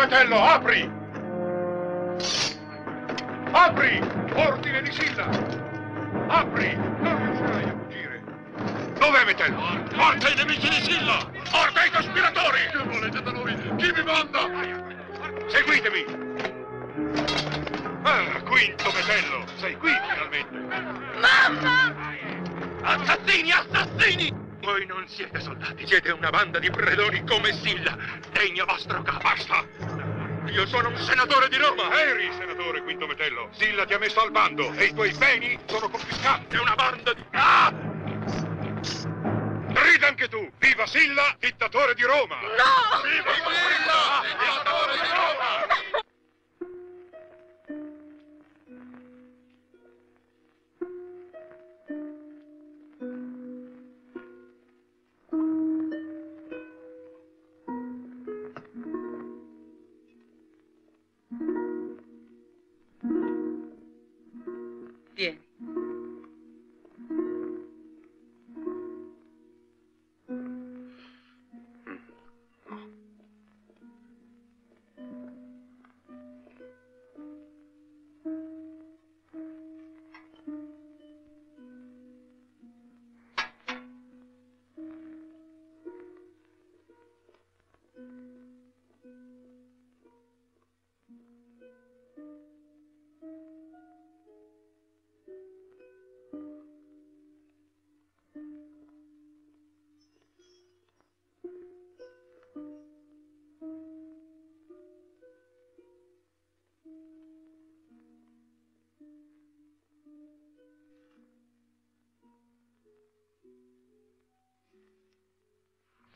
Metello, apri! Apri! Ordine di Silla! Apri! Non riuscirai a fuggire! Dov'è Metello? Morte ai nemici di Silla! Morte ai cospiratori! Che volete da noi? Chi vi manda? Seguitemi! Ah, quinto Metello! Sei qui finalmente! Mamma! Assassini, assassini! Voi non siete soldati, siete una banda di predoni come Silla, degno vostro capo. Basta! Io sono un senatore di Roma! Eri senatore, Quinto Metello. Silla ti ha messo al bando e i tuoi beni sono confiscati. È una banda di... Ah! Grida anche tu! Viva Silla, dittatore di Roma! No! Viva Silla, dittatore di Roma! Vieni.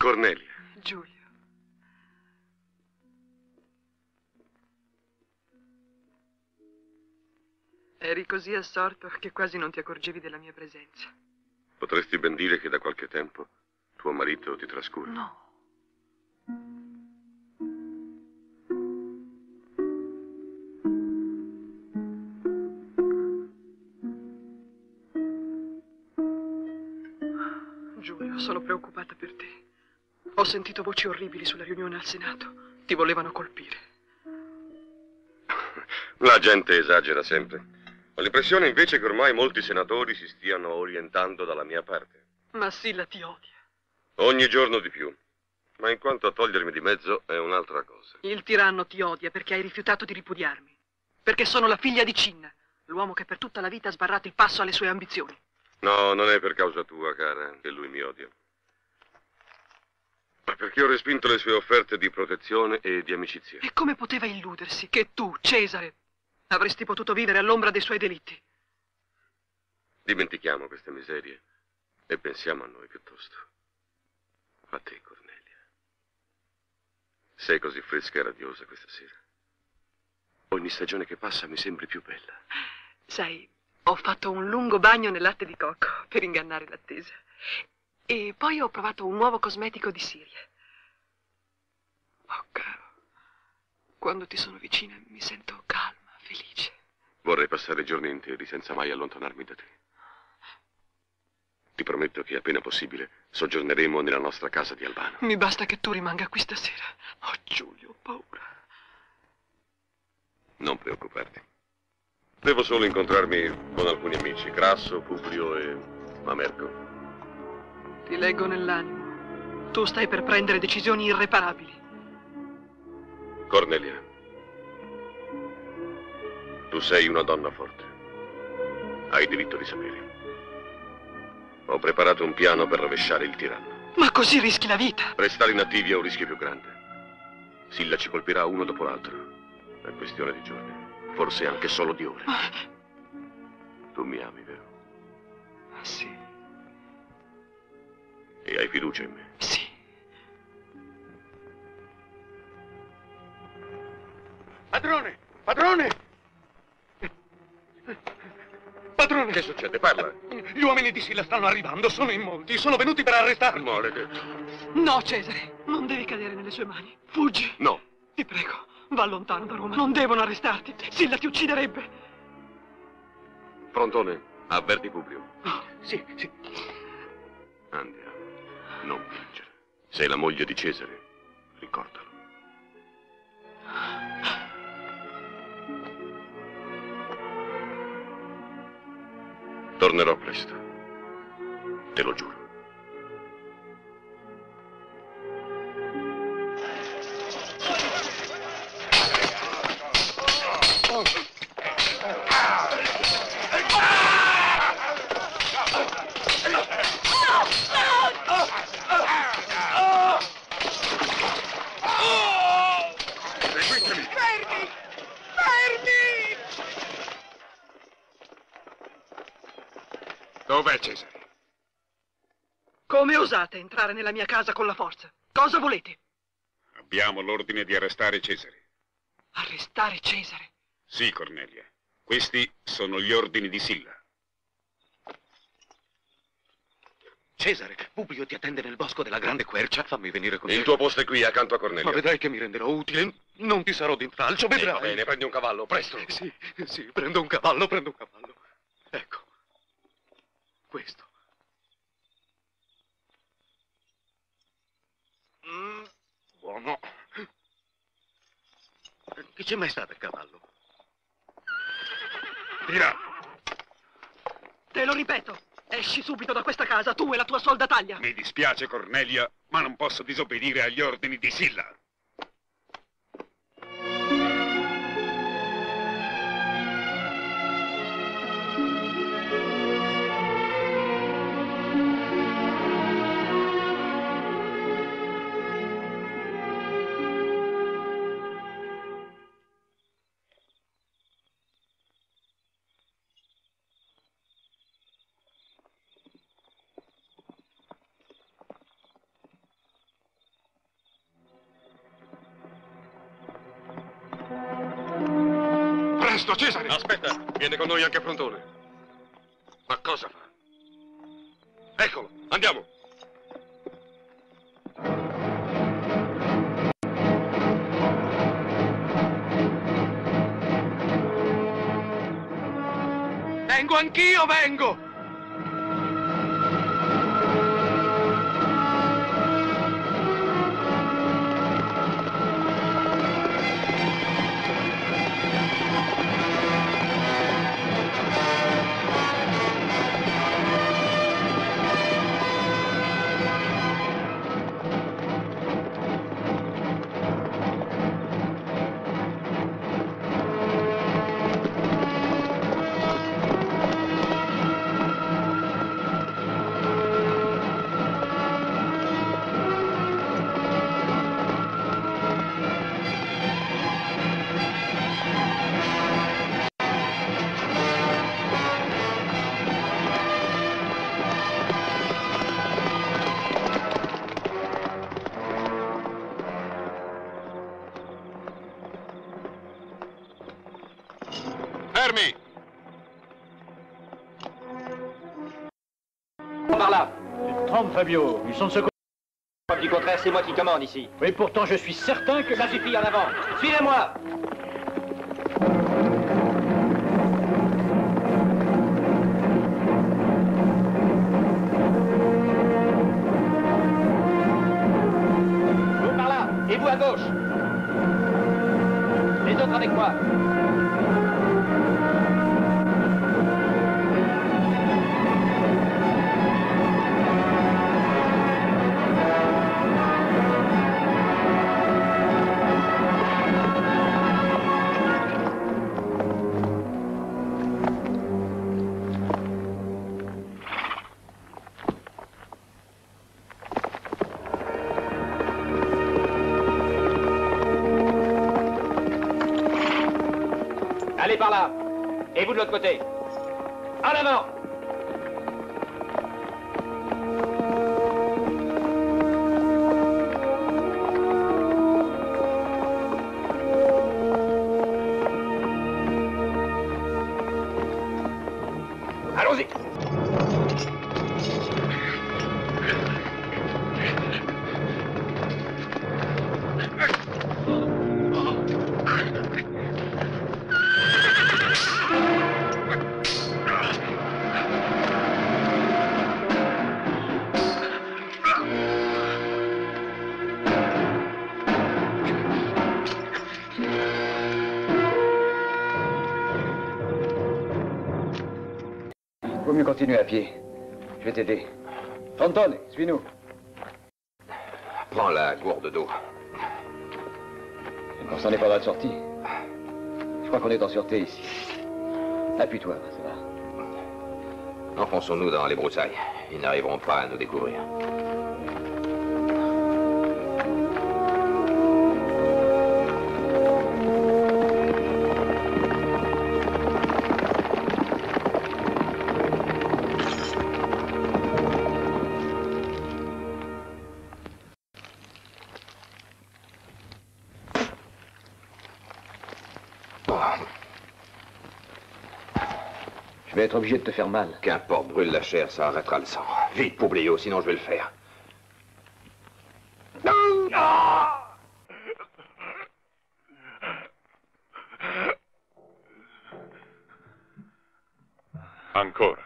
Cornelia. Giulio. Eri così assorto che quasi non ti accorgevi della mia presenza. Potresti ben dire che da qualche tempo tuo marito ti trascura. No. Giulio, sono preoccupata per te. Ho sentito voci orribili sulla riunione al Senato. Ti volevano colpire. La gente esagera sempre. Ho l'impressione invece che ormai molti senatori si stiano orientando dalla mia parte. Ma Silla ti odia. Ogni giorno di più. Ma in quanto a togliermi di mezzo è un'altra cosa. Il tiranno ti odia perché hai rifiutato di ripudiarmi. Perché sono la figlia di Cinna, l'uomo che per tutta la vita ha sbarrato il passo alle sue ambizioni. No, non è per causa tua, cara, che lui mi odia. Ma perché ho respinto le sue offerte di protezione e di amicizia. E come poteva illudersi che tu, Cesare, avresti potuto vivere all'ombra dei suoi delitti? Dimentichiamo queste miserie e pensiamo a noi piuttosto. A te, Cornelia. Sei così fresca e radiosa questa sera. Ogni stagione che passa mi sembri più bella. Sai, ho fatto un lungo bagno nel latte di cocco per ingannare l'attesa. E poi ho provato un nuovo cosmetico di Siria. Oh, caro, quando ti sono vicina mi sento calma, felice. Vorrei passare giorni interi senza mai allontanarmi da te. Ti prometto che appena possibile soggiorneremo nella nostra casa di Albano. Mi basta che tu rimanga qui stasera. Oh, Giulio, ho paura. Non preoccuparti. Devo solo incontrarmi con alcuni amici, Crasso, Publio e Mamerco. Ti leggo nell'animo. Tu stai per prendere decisioni irreparabili. Cornelia, tu sei una donna forte. Hai diritto di sapere. Ho preparato un piano per rovesciare il tiranno. Ma così rischi la vita. Restare inattivi è un rischio più grande. Silla ci colpirà uno dopo l'altro. È questione di giorni. Forse anche solo di ore. Tu mi ami, vero? Sì. E hai fiducia in me? Sì. Padrone! Padrone! Padrone! Che succede? Parla. Gli uomini di Silla stanno arrivando, sono in molti, sono venuti per arrestarmi. Maledetto. No, Cesare, non devi cadere nelle sue mani. Fuggi. No. Ti prego, va lontano da Roma. Non devono arrestarti. Silla ti ucciderebbe. Frontone, avverti Publio. Oh, sì, sì. Andiamo. Non piangere. Sei la moglie di Cesare. Ricordalo. Tornerò presto. Te lo giuro. Seguitemi! Fermi! Fermi! Dov'è Cesare? Come osate entrare nella mia casa con la forza? Cosa volete? Abbiamo l'ordine di arrestare Cesare. Arrestare Cesare? Sì, Cornelia. Questi sono gli ordini di Silla. Cesare, Publio ti attende nel bosco della Grande Quercia. Fammi venire con te. Il tuo posto è qui, accanto a Cornelia. Ma vedrai che mi renderò utile. Non ti sarò d'intralcio, vedrai. Va bene, prendi un cavallo, presto. Sì, prendo un cavallo. Ecco. Questo. Buono. Che c'è mai stato il cavallo? Tira! Te lo ripeto, esci subito da questa casa, tu e la tua soldataglia. Mi dispiace, Cornelia, ma non posso disobbedire agli ordini di Silla. Presto, Cesare! Aspetta, viene con noi anche Frontone. Ma cosa fa? Eccolo, andiamo. Vengo anch'io, vengo! Fermi! Par là. Tu te trompes, Fabio. Ils sont de ce côté. Du contraire, c'est moi qui commande ici. Oui, pourtant, je suis certain que... Ça suffit, en avant. Suivez-moi. Vous par là, et vous à gauche. Les autres avec moi. Allez par là. Et vous de l'autre côté. En avant. Allons-y. Vaut mieux continuer à pied. Je vais t'aider. Fantone, suis-nous. Prends la gourde d'eau. On s'en est pas mal sorti. Je crois qu'on est en sûreté ici. Appuie-toi, ça va. Enfonçons-nous dans les broussailles. Ils n'arriveront pas à nous découvrir. Je vais être obligé de te faire mal. Qu'importe, brûle la chair, ça arrêtera le sang. Vite, Publio, sinon je vais le faire. Ancora.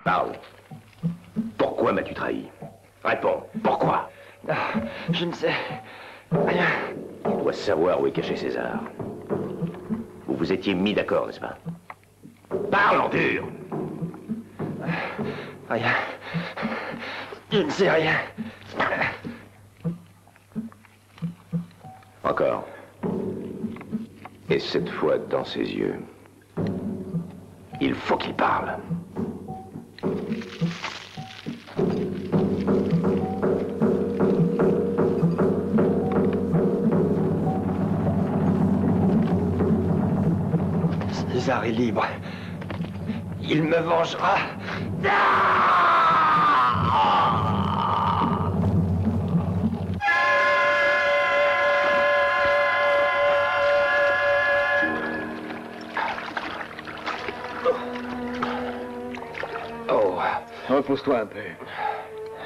Parle. Pourquoi m'as-tu trahi? Réponds. Pourquoi? Je ne sais. Rien. Tu dois savoir où est caché César. Vous vous étiez mis d'accord, n'est-ce pas? Parle en dur. Rien. Je ne sais rien. Encore. Et cette fois, dans ses yeux, il faut qu'il parle. César est libre. Il me vengera. Oh, Repose-toi un peu.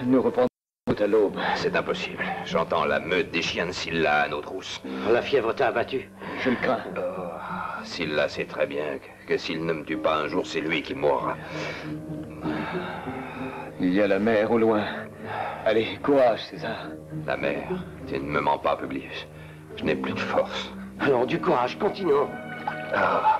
Nous reprendrons tout à l'aube. c'est impossible. J'entends la meute des chiens de Scylla à nos trousses. La fièvre t'a abattu. Je le crains. Scylla sait très bien que s'il ne me tue pas un jour, c'est lui qui mourra. Il y a la mer au loin. Allez, courage, César. La mer, tu ne me mens pas, Publius. Je n'ai plus de force. Alors, du courage, continuons. Ah.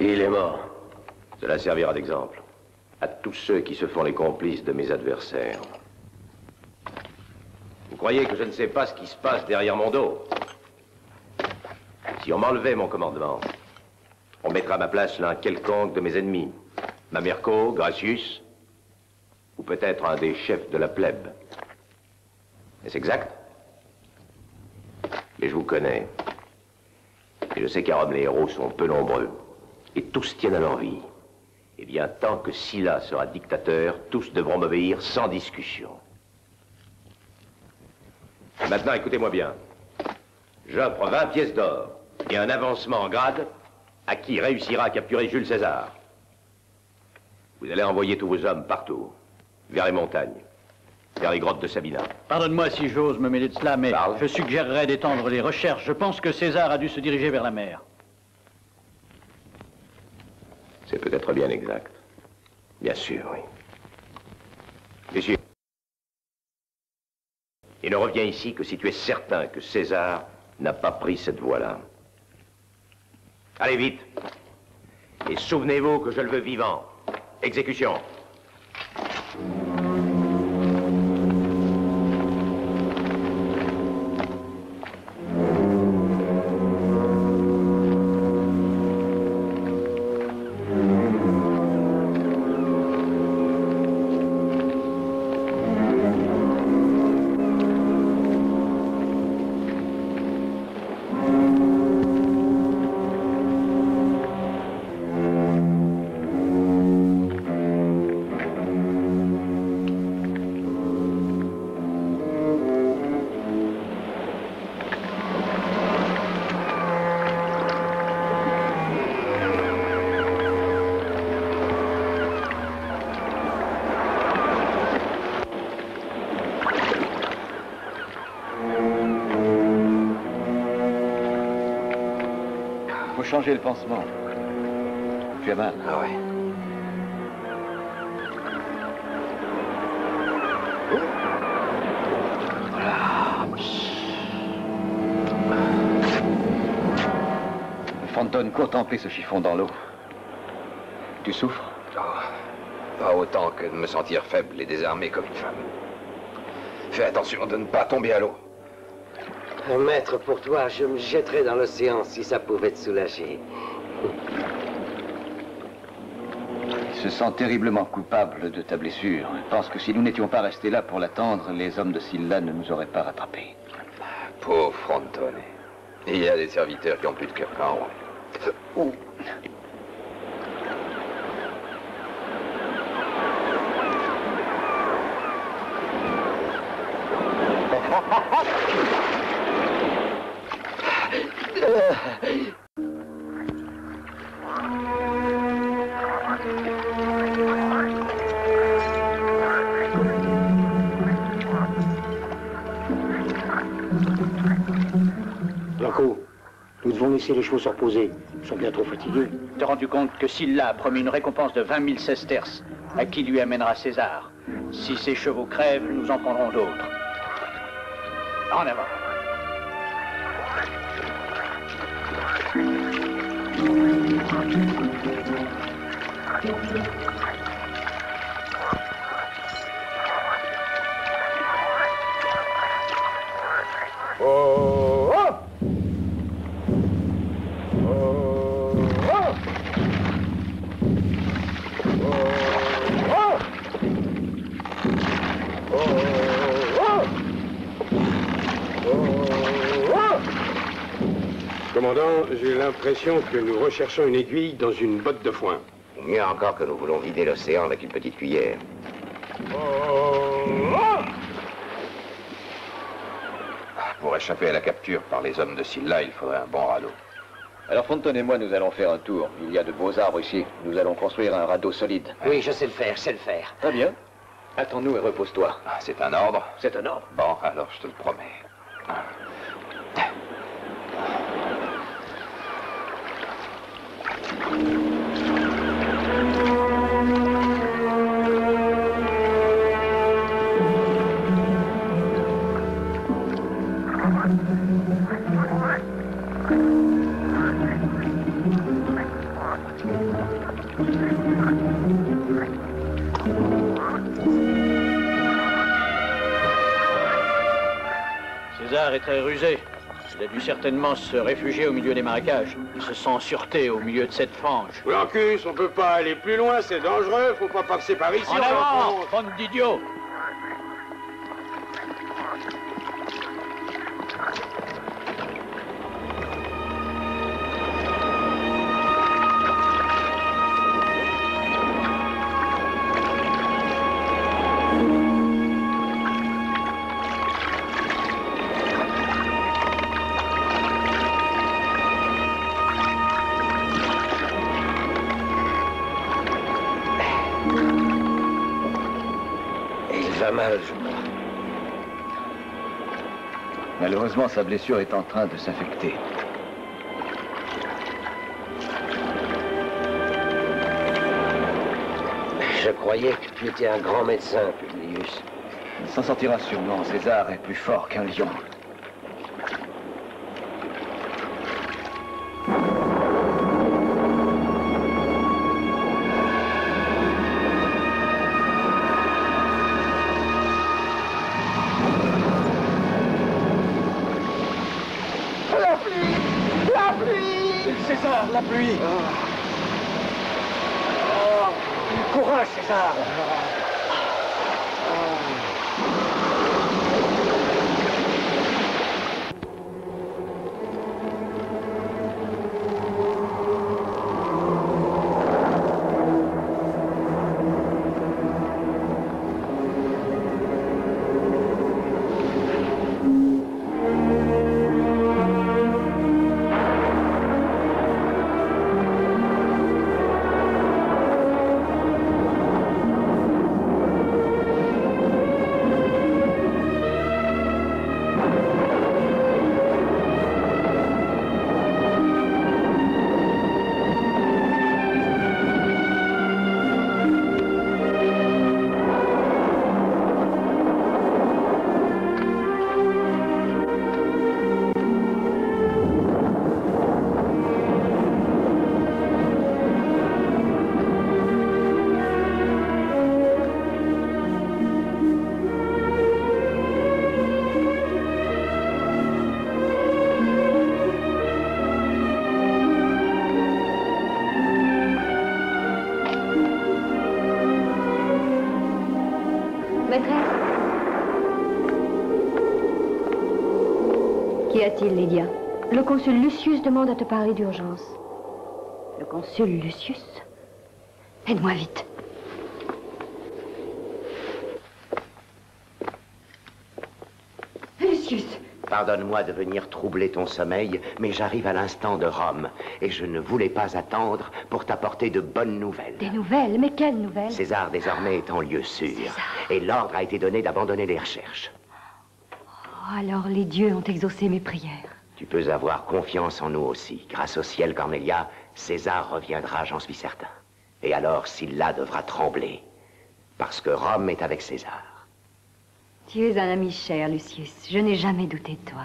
Il est mort. Cela servira d'exemple à tous ceux qui se font les complices de mes adversaires. Vous croyez que je ne sais pas ce qui se passe derrière mon dos? Si on m'enlevait mon commandement, on mettrait à ma place l'un quelconque de mes ennemis. Mamerco, Gracius, ou peut-être un des chefs de la plèbe. Est-ce exact? Mais je vous connais. Et je sais qu'à Rome, les héros sont peu nombreux. Et tous tiennent à leur vie. Eh bien, tant que Sylla sera dictateur, tous devront m'obéir sans discussion. Maintenant, écoutez-moi bien. J'offre 20 pièces d'or et un avancement en grade à qui réussira à capturer Jules César. Vous allez envoyer tous vos hommes partout, vers les montagnes, vers les grottes de Sabina. Pardonne-moi si j'ose me mêler de cela, mais Parle. je suggérerais d'étendre les recherches. Je pense que César a dû se diriger vers la mer. C'est peut-être bien exact. Bien sûr, oui. Messieurs, il ne revient ici que si tu es certain que César n'a pas pris cette voie-là. Allez vite. Et souvenez-vous que je le veux vivant. Exécution. changer le pansement. Tu as mal? Ah ouais. Fenton, cours tremper ce chiffon dans l'eau. Tu souffres? Oh, pas autant que de me sentir faible et désarmé comme une femme. Fais attention de ne pas tomber à l'eau. Maître, pour toi, je me jetterais dans l'océan si ça pouvait te soulager. Il se sent terriblement coupable de ta blessure. Il pense que si nous n'étions pas restés là pour l'attendre, les hommes de Scylla ne nous auraient pas rattrapés. Pauvre Frontone. Il y a des serviteurs qui ont plus de cœur qu'un roi. Blanco, nous devons laisser les chevaux se reposer. Ils sont bien trop fatigués. Tu t'es rendu compte que Scylla a promis une récompense de 20 000 sesterces à qui lui amènera César. Si ces chevaux crèvent, nous en prendrons d'autres. En avant. Commandant, j'ai l'impression que nous recherchons une aiguille dans une botte de foin. Mieux encore que nous voulons vider l'océan avec une petite cuillère. Pour échapper à la capture par les hommes de Scylla, il faudrait un bon radeau. Alors Fronton et moi, nous allons faire un tour. Il y a de beaux arbres ici. Nous allons construire un radeau solide. Oui, je sais le faire, je sais le faire. Très bien. Attends-nous et repose-toi. C'est un ordre? C'est un ordre. Bon, alors je te le promets. César est très rusé. Il a dû certainement se réfugier au milieu des marécages. Il se sent en sûreté au milieu de cette fange. Blancus, on peut pas aller plus loin, c'est dangereux, faut pas passer par ici. En avant, bande d'idiots! Mal, je crois. Malheureusement, sa blessure est en train de s'infecter. Je croyais que tu étais un grand médecin, Publius. Il s'en sortira sûrement. César est plus fort qu'un lion. César, la pluie. Courage, César. Maîtresse. Qu'y a-t-il, Lydia? Le consul Lucius demande à te parler d'urgence. Le consul Lucius? Aide-moi vite. Lucius! Pardonne-moi de venir troubler ton sommeil, mais j'arrive à l'instant de Rome, et je ne voulais pas attendre pour t'apporter de bonnes nouvelles. Des nouvelles? Mais quelles nouvelles? César désormais est en lieu sûr, et l'ordre a été donné d'abandonner les recherches. Oh, alors les dieux ont exaucé mes prières. Tu peux avoir confiance en nous aussi. Grâce au ciel, Cornelia, César reviendra, j'en suis certain. Et alors Sylla devra trembler, parce que Rome est avec César. Tu es un ami cher, Lucius. Je n'ai jamais douté de toi.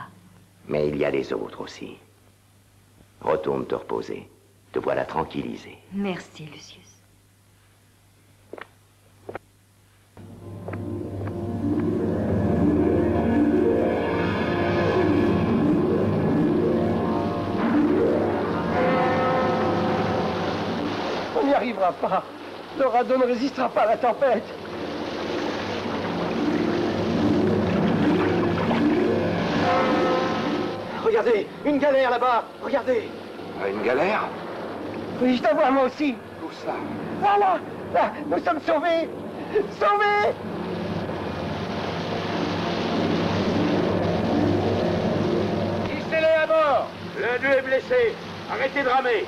Mais il y a les autres aussi. Retourne te reposer. Te voilà tranquillisé. Merci, Lucius. On n'y arrivera pas. Le radeau ne résistera pas à la tempête. Regardez, une galère là-bas. Regardez. Une galère? Oui, je la vois moi aussi. Où ça? Voilà, là, nous sommes sauvés. Sauvés. Hissez-les à bord. L'un d'eux est blessé. Arrêtez de ramer.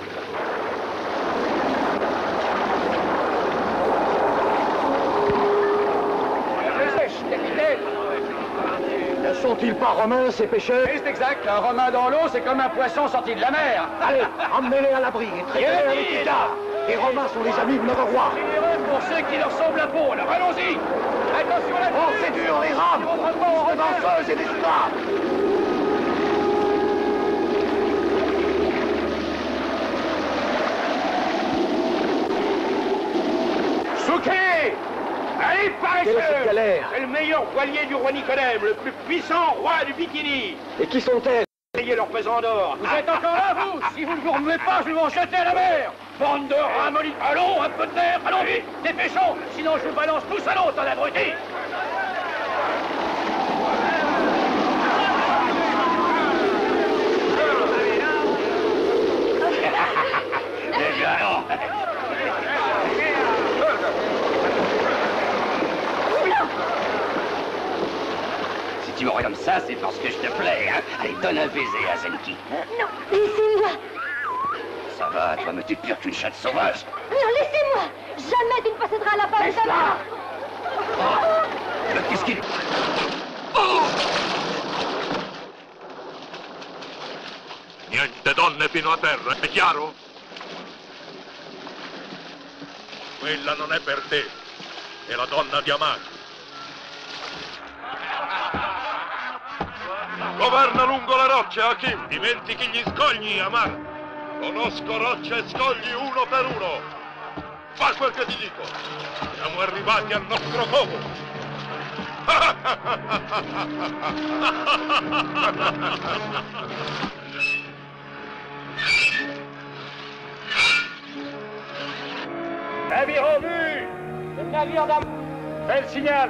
Ne sont-ils pas romains, ces pêcheurs? C'est exact. Un romain dans l'eau, c'est comme un poisson sorti de la mer. Allez, emmenez-les à l'abri et traitez-les avec égard. Les Romains sont les amis de notre roi. Pour ceux qui leur sauvent la peau, alors allons-y. Attention à la Oh, c'est dur, les rames. Des danseuses et des esclaves. Souquet! Allez, paresseux! Quelle est cette galère? C'est le meilleur voilier du roi Nicodème, le plus puissant roi du Bikini. Et qui sont-elles? Payez leur pesant d'or. Vous êtes encore là, vous? Si vous ne vous remuez pas, je vais vous jeter à la mer. Bande de ramollis. Allons, un peu de terre. Allons vite, dépêchons. Sinon, je vous balance tous à l'autre, en abruti. Si tu m'aurais comme ça, c'est parce que je te plais, hein? Allez, donne un baiser à Zenki. Non, laissez-moi. Ça va, toi, mais tu pires qu'une chatte sauvage. Non, laissez-moi. Jamais tu ne posséderas la part de ta mère. Mais qu'est-ce qu'il... Niente donne fino a terra, è chiaro? Quella non è per te, è la donna di Amaro. Governa lungo le rocce, Hakim. Dimentichi gli scogli, Amar. Conosco rocce e scogli uno per uno. Fa quel che ti dico. Siamo arrivati al nostro covo. Navire en vue! Le navire d'Am... Fais le signal!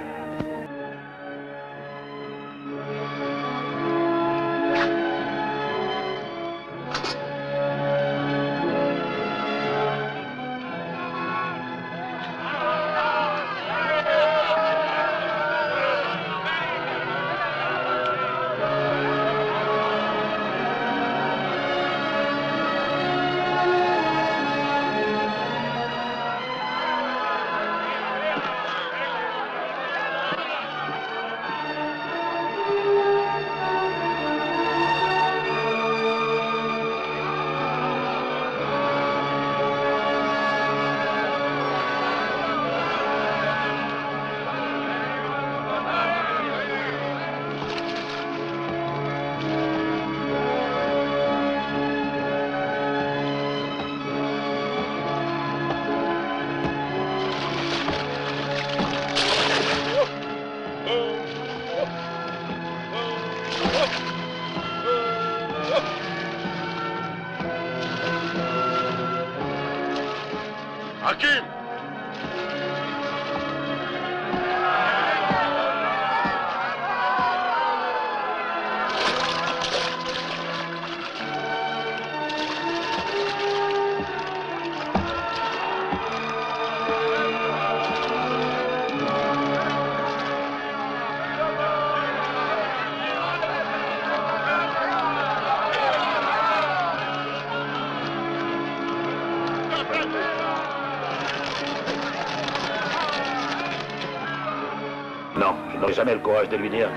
Non, je n'aurai jamais le courage de lui dire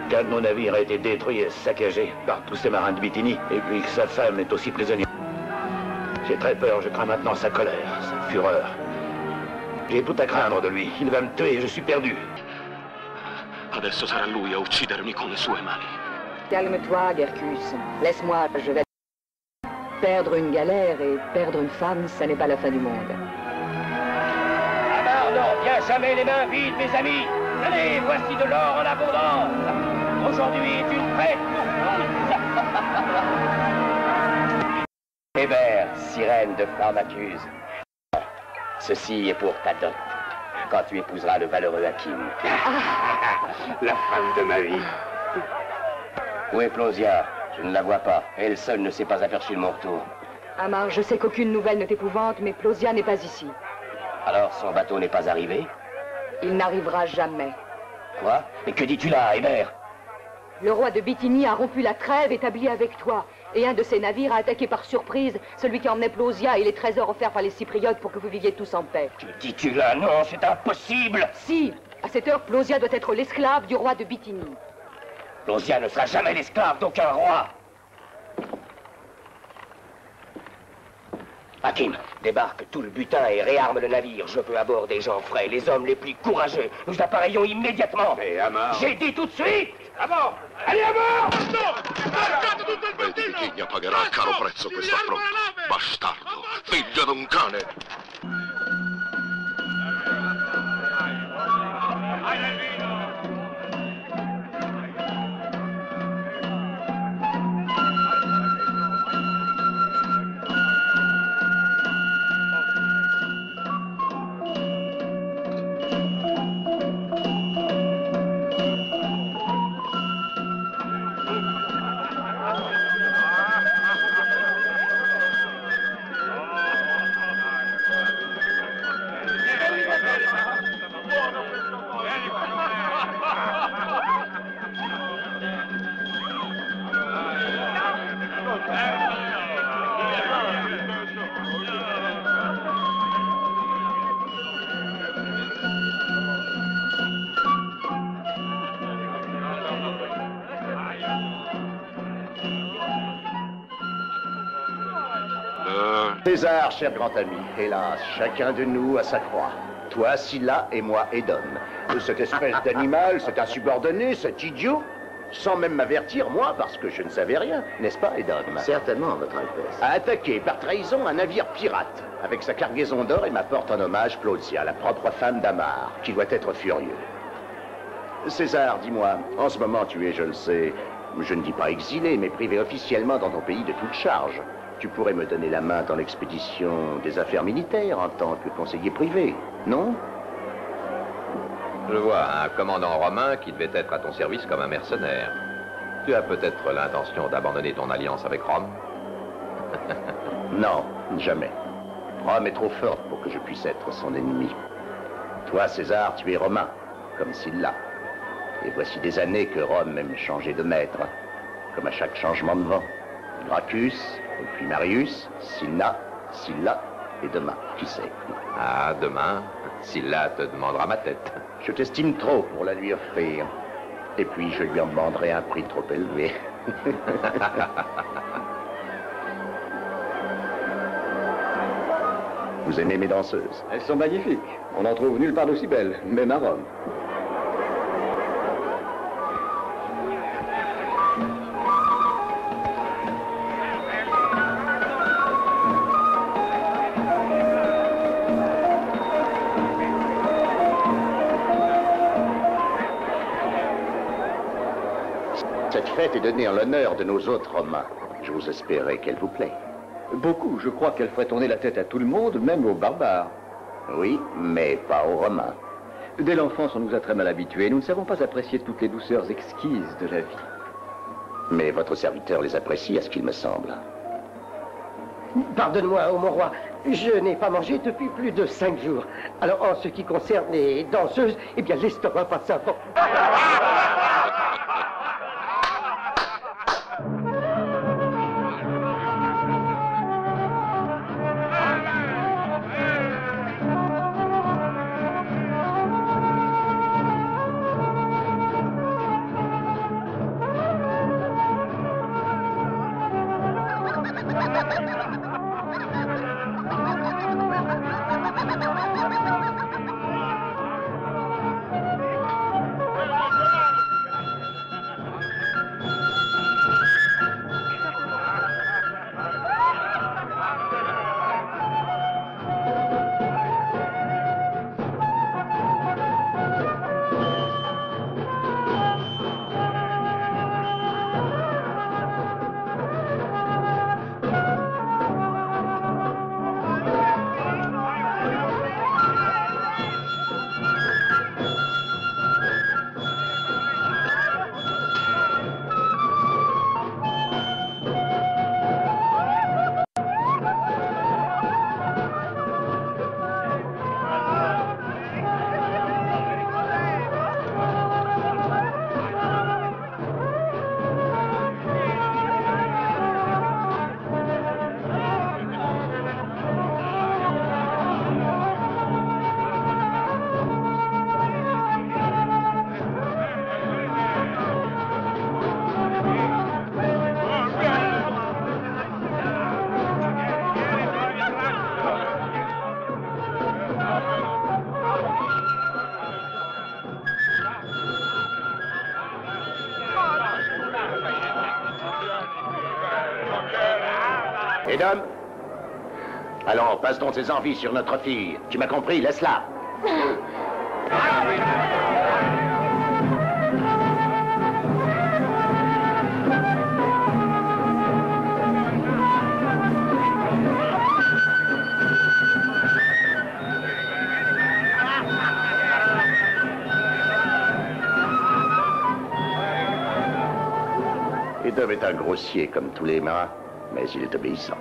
qu'un de nos navires a été détruit et saccagé par tous ces marins de Bithynie, et puis que sa femme est aussi prisonnière. J'ai très peur, je crains maintenant sa colère, sa fureur. J'ai tout à craindre de lui. Il va me tuer et je suis perdu. Adesso sarà lui a uccidermi con le sue mani. Calme-toi, Gercus. Laisse-moi, je vais... Perdre une galère et perdre une femme, ça n'est pas la fin du monde. Non, viens jamais les mains vides, mes amis. Allez, voici de l'or en abondance. Aujourd'hui est une fête pour tous. Hébert, sirène de Pharmacuse. Ceci est pour ta dot, quand tu épouseras le valeureux Hakim. La femme de ma vie. Où est Plausia? Je ne la vois pas. Elle seule ne s'est pas aperçue de mon retour. Amar, je sais qu'aucune nouvelle ne t'épouvante, mais Plausia n'est pas ici. Alors son bateau n'est pas arrivé? Il n'arrivera jamais. Quoi? Mais que dis-tu là, Hébert? Le roi de Bithynie a rompu la trêve établie avec toi. Et un de ses navires a attaqué par surprise celui qui emmenait Plausia et les trésors offerts par les Cypriotes pour que vous viviez tous en paix. Que dis-tu là? Non, c'est impossible! Si, à cette heure, Plausia doit être l'esclave du roi de Bithynie. Plausia ne sera jamais l'esclave d'aucun roi. Hakim, débarque tout le butin et réarme le navire. Je veux à bord des gens frais, les hommes les plus courageux. Nous appareillons immédiatement. Mais Amar... J'ai dit tout de suite! À bord! Allez à bord! Benedictigna pagherà a caro prezzo questo affronto. Bastardo, figlio d'un cane! César, cher grand ami, hélas, chacun de nous a sa croix. Toi, Sylla, et moi, Edom. Cette espèce d'animal, cet insubordonné, cet idiot, sans même m'avertir, moi, parce que je ne savais rien, n'est-ce pas, Edom? Certainement, votre Altesse. A attaqué par trahison un navire pirate, avec sa cargaison d'or et m'apporte en hommage Plausia, la propre femme d'Amar, qui doit être furieux. César, dis-moi, en ce moment tu es, je le sais, je ne dis pas exilé, mais privé officiellement dans ton pays de toute charge. Tu pourrais me donner la main dans l'expédition des affaires militaires en tant que conseiller privé, non? Je vois un commandant romain qui devait être à ton service comme un mercenaire. Tu as peut-être l'intention d'abandonner ton alliance avec Rome? Non, jamais. Rome est trop forte pour que je puisse être son ennemi. Toi, César, tu es romain, comme Sylla. Et voici des années que Rome aime changer de maître, comme à chaque changement de vent. Gracchus, et puis Marius, Sylla, et demain, qui sait? Ah, demain, Sylla te demandera ma tête. Je t'estime trop pour la lui offrir. Et puis je lui en demanderai un prix trop élevé. Vous aimez mes danseuses? Elles sont magnifiques. On n'en trouve nulle part d'aussi belles, même à Rome. Cette fête est donnée en l'honneur de nos autres Romains. J'ose espérer qu'elle vous plaît. Beaucoup. Je crois qu'elle ferait tourner la tête à tout le monde, même aux barbares. Oui, mais pas aux Romains. Dès l'enfance, on nous a très mal habitués. Nous ne savons pas apprécier toutes les douceurs exquises de la vie. Mais votre serviteur les apprécie, à ce qu'il me semble. Pardonne-moi, ô mon roi, je n'ai pas mangé depuis plus de 5 jours. Alors, en ce qui concerne les danseuses, eh bien, l'estomac passe avant. Et d'homme? Allons, passe donc tes envies sur notre fille. Tu m'as compris, laisse-la. Edom est un grossier comme tous les marins, mais il est obéissant.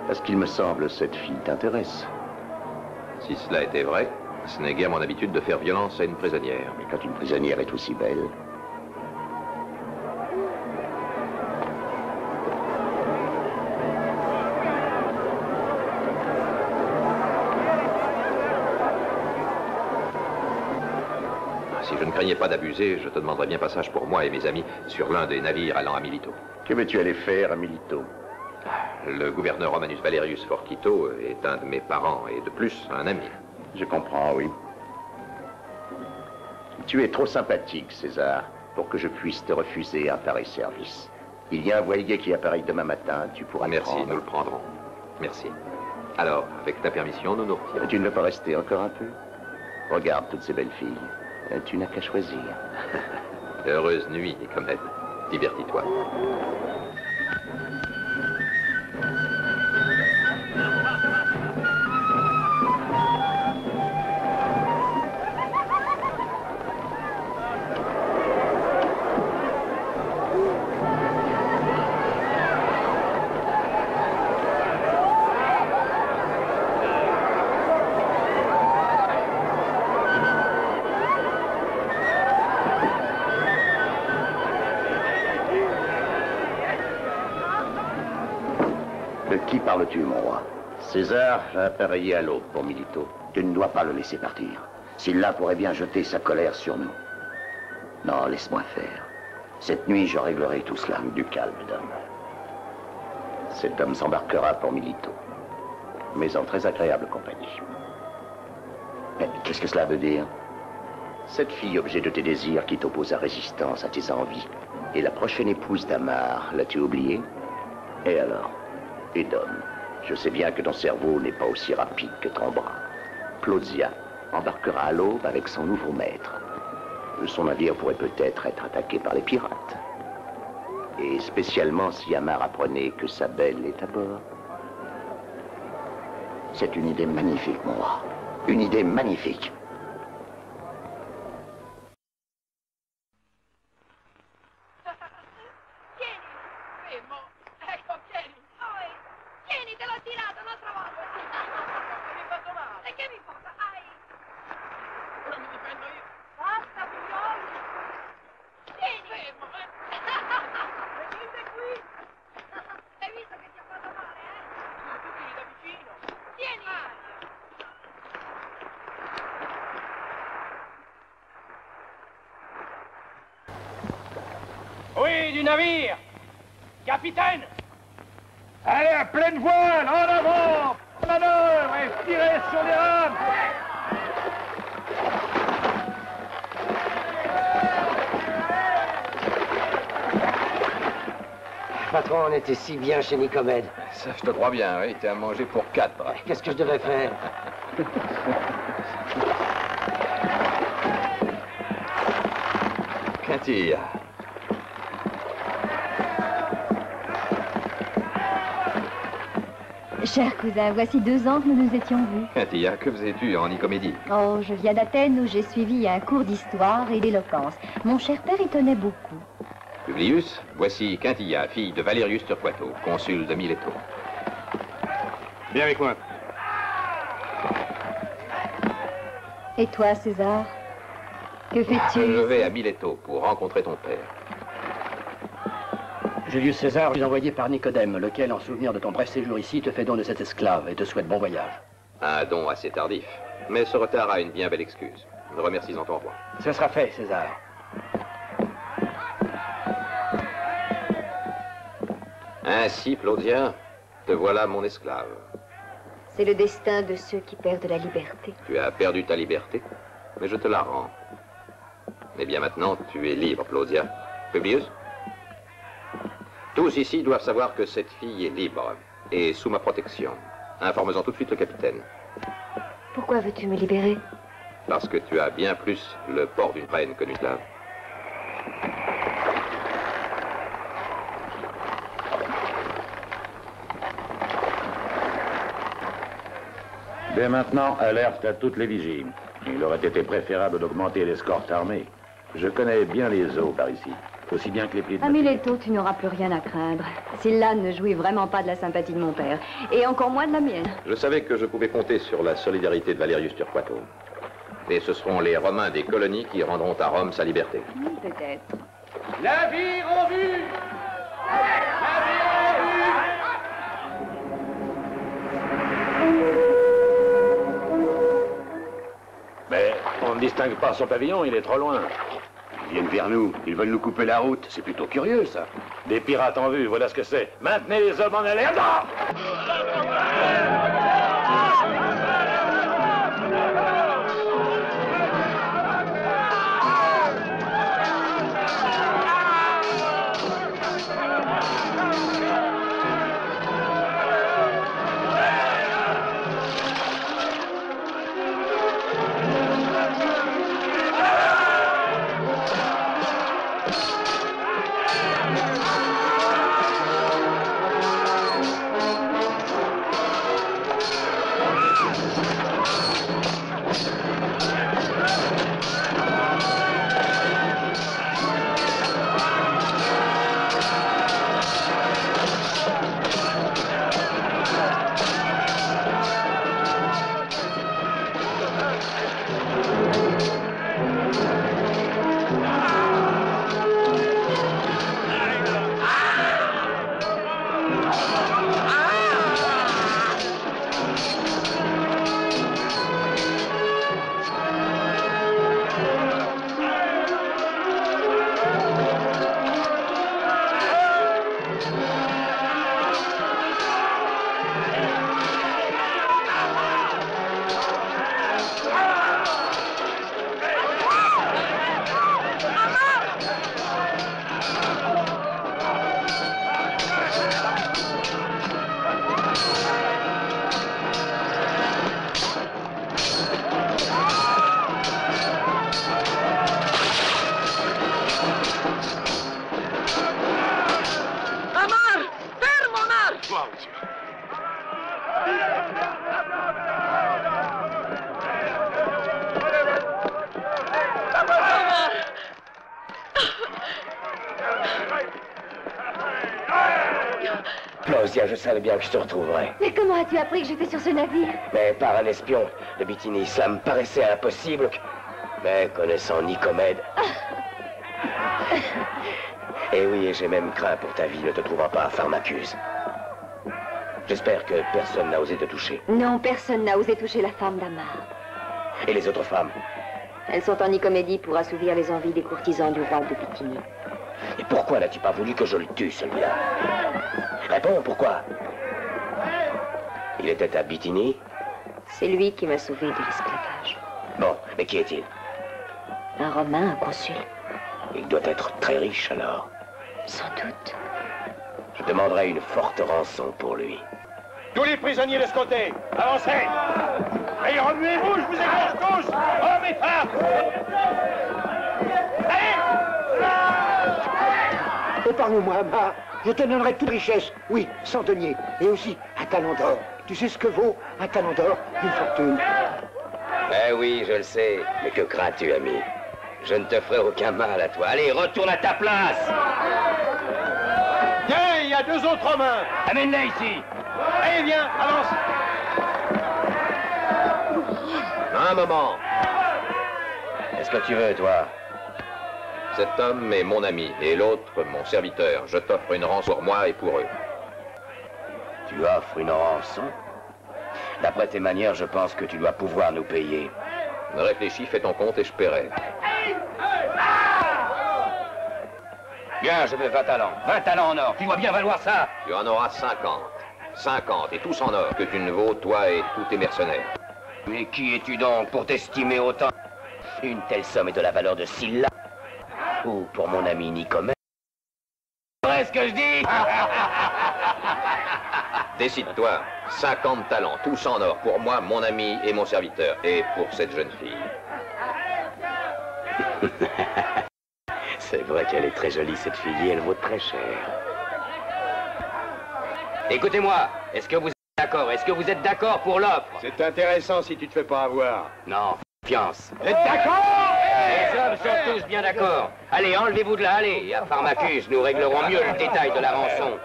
Parce qu'il me semble cette fille t'intéresse. Si cela était vrai, ce n'est guère mon habitude de faire violence à une prisonnière. Mais quand une prisonnière est aussi belle... Si je ne craignais pas d'abuser, je te demanderais bien passage pour moi et mes amis sur l'un des navires allant à Milito. Que veux-tu aller faire à Milito? Le gouverneur Romanus Valerius Forquito est un de mes parents et de plus, un ami. Je comprends, oui. Tu es trop sympathique, César, pour que je puisse te refuser un pareil service. Il y a un voilier qui apparaît demain matin, tu pourras le prendre. Merci, nous le prendrons. Merci. Alors, avec ta permission, nous nous retirons. Tu ne veux pas rester encore un peu? Regarde toutes ces belles filles. Tu n'as qu'à choisir. Heureuse nuit, Nicomède. Divertis-toi. De qui parles-tu, mon roi? César a appareillé à l'aube pour Milito. Tu ne dois pas le laisser partir. Sylla pourrait bien jeter sa colère sur nous. Non, laisse-moi faire. Cette nuit, je réglerai tout cela. Du calme, d'homme. Cet homme s'embarquera pour Milito, mais en très agréable compagnie. Mais qu'est-ce que cela veut dire? Cette fille, objet de tes désirs, qui t'oppose à résistance à tes envies, est la prochaine épouse d'Amar. L'as-tu oublié? Et alors? Edom, je sais bien que ton cerveau n'est pas aussi rapide que ton bras. Plozia embarquera à l'aube avec son nouveau maître. Son navire pourrait peut-être être attaqué par les pirates. Et spécialement si Amar apprenait que sa belle est à bord. C'est une idée magnifique, mon roi. Une idée magnifique. Oui, du navire! Capitaine! Allez, à pleine voile, en avant! En manœuvre et tirez sur les rames! Patron, on était si bien chez Nicomède. Ça, je te crois bien, oui. T'es à manger pour 4. Qu'est-ce que je devais faire? Quintilla. Cher cousin, voici 2 ans que nous nous étions vus. Quintilla, que faisais-tu en Nicomédie? Oh, je viens d'Athènes où j'ai suivi un cours d'histoire et d'éloquence. Mon cher père y tenait beaucoup. Publius, voici Quintilla, fille de Valerius Torquato, consul de Mileto. Viens avec moi. Et toi, César? Que fais-tu? Je vais à Mileto pour rencontrer ton père. Julius César est envoyé par Nicodème, lequel, en souvenir de ton bref séjour ici, te fait don de cet esclave et te souhaite bon voyage. Un don assez tardif, mais ce retard a une bien belle excuse. Remercie-en ton roi. Ce sera fait, César. Ainsi, Plozia, te voilà mon esclave. C'est le destin de ceux qui perdent la liberté. Tu as perdu ta liberté, mais je te la rends. Eh bien maintenant, tu es libre, Plozia. Publius? Tous ici doivent savoir que cette fille est libre et sous ma protection. Informe-en tout de suite le capitaine. Pourquoi veux-tu me libérer? Parce que tu as bien plus le port d'une reine que d'une esclave. Dès maintenant, alerte à toutes les vigies. Il aurait été préférable d'augmenter l'escorte armée. Je connais bien les eaux par ici, aussi bien que les plis de... Amiletto, tu n'auras plus rien à craindre. Sylla ne jouit vraiment pas de la sympathie de mon père, et encore moins de la mienne. Je savais que je pouvais compter sur la solidarité de Valerius Turquato. Et ce seront les Romains des colonies qui rendront à Rome sa liberté. Peut-être. Navire en vue! Navire en vue! Mais on ne distingue pas son pavillon, il est trop loin. Ils viennent vers nous, ils veulent nous couper la route. C'est plutôt curieux, ça. Des pirates en vue, voilà ce que c'est. Maintenez les hommes en alerte. Plausia, je savais bien que je te retrouverais. Mais comment as-tu appris que j'étais sur ce navire? Mais par un espion de Bithynie, cela me paraissait impossible. Mais connaissant Nicomède... Et oui, et j'ai même craint pour ta vie ne te trouvant pas à Pharmacuse. J'espère que personne n'a osé te toucher. Non, personne n'a osé toucher la femme d'Amar. Et les autres femmes? Elles sont en Nicomédie pour assouvir les envies des courtisans du roi de Bithynie. Et pourquoi n'as-tu pas voulu que je le tue, celui-là? Réponds, pourquoi? Il était à Bithynie? C'est lui qui m'a sauvé de l'esclavage. Bon, mais qui est-il? Un Romain, un consul. Il doit être très riche, alors. Sans doute. Je demanderai une forte rançon pour lui. Tous les prisonniers de ce côté, avancez! Allez, remuez-vous, je vous égorge tous! Hommes et femmes! Allez! Épargne-moi, Amar. Je te donnerai toute richesse. Oui, 100 deniers. Et aussi un talent d'or. Tu sais ce que vaut un talent d'or? Une fortune. Eh oui, je le sais. Mais que crains-tu, ami? Je ne te ferai aucun mal à toi. Allez, retourne à ta place! Tiens, il y a 2 autres Romains. Amène-les ici. Allez, viens, avance. Un moment. Qu'est-ce que tu veux, toi? Cet homme est mon ami et l'autre mon serviteur. Je t'offre une rançon pour moi et pour eux. Tu offres une rançon? D'après tes manières, je pense que tu dois pouvoir nous payer. Réfléchis, fais ton compte et je paierai. Bien, je veux 20 talents. 20 talents en or. Tu dois bien valoir ça. Tu en auras 50. 50, et tous en or, que tu ne vaux, toi et tous tes mercenaires. Mais qui es-tu donc pour t'estimer autant? Une telle somme est de la valeur de Sylla. Ou pour mon ami Nicomède. C'est vrai ce que je dis? Décide-toi. 50 talents, tous en or, pour moi, mon ami et mon serviteur, et pour cette jeune fille. C'est vrai qu'elle est très jolie, cette fille, et elle vaut très cher. Écoutez-moi, est-ce que vous êtes d'accord? Est-ce que vous êtes d'accord pour l'offre? C'est intéressant si tu te fais pas avoir. Non, confiance. Vous êtes d'accord? Les hommes sont tous bien d'accord. Allez, enlevez-vous de là, allez. Et à Pharmacus, nous réglerons mieux le détail de la rançon.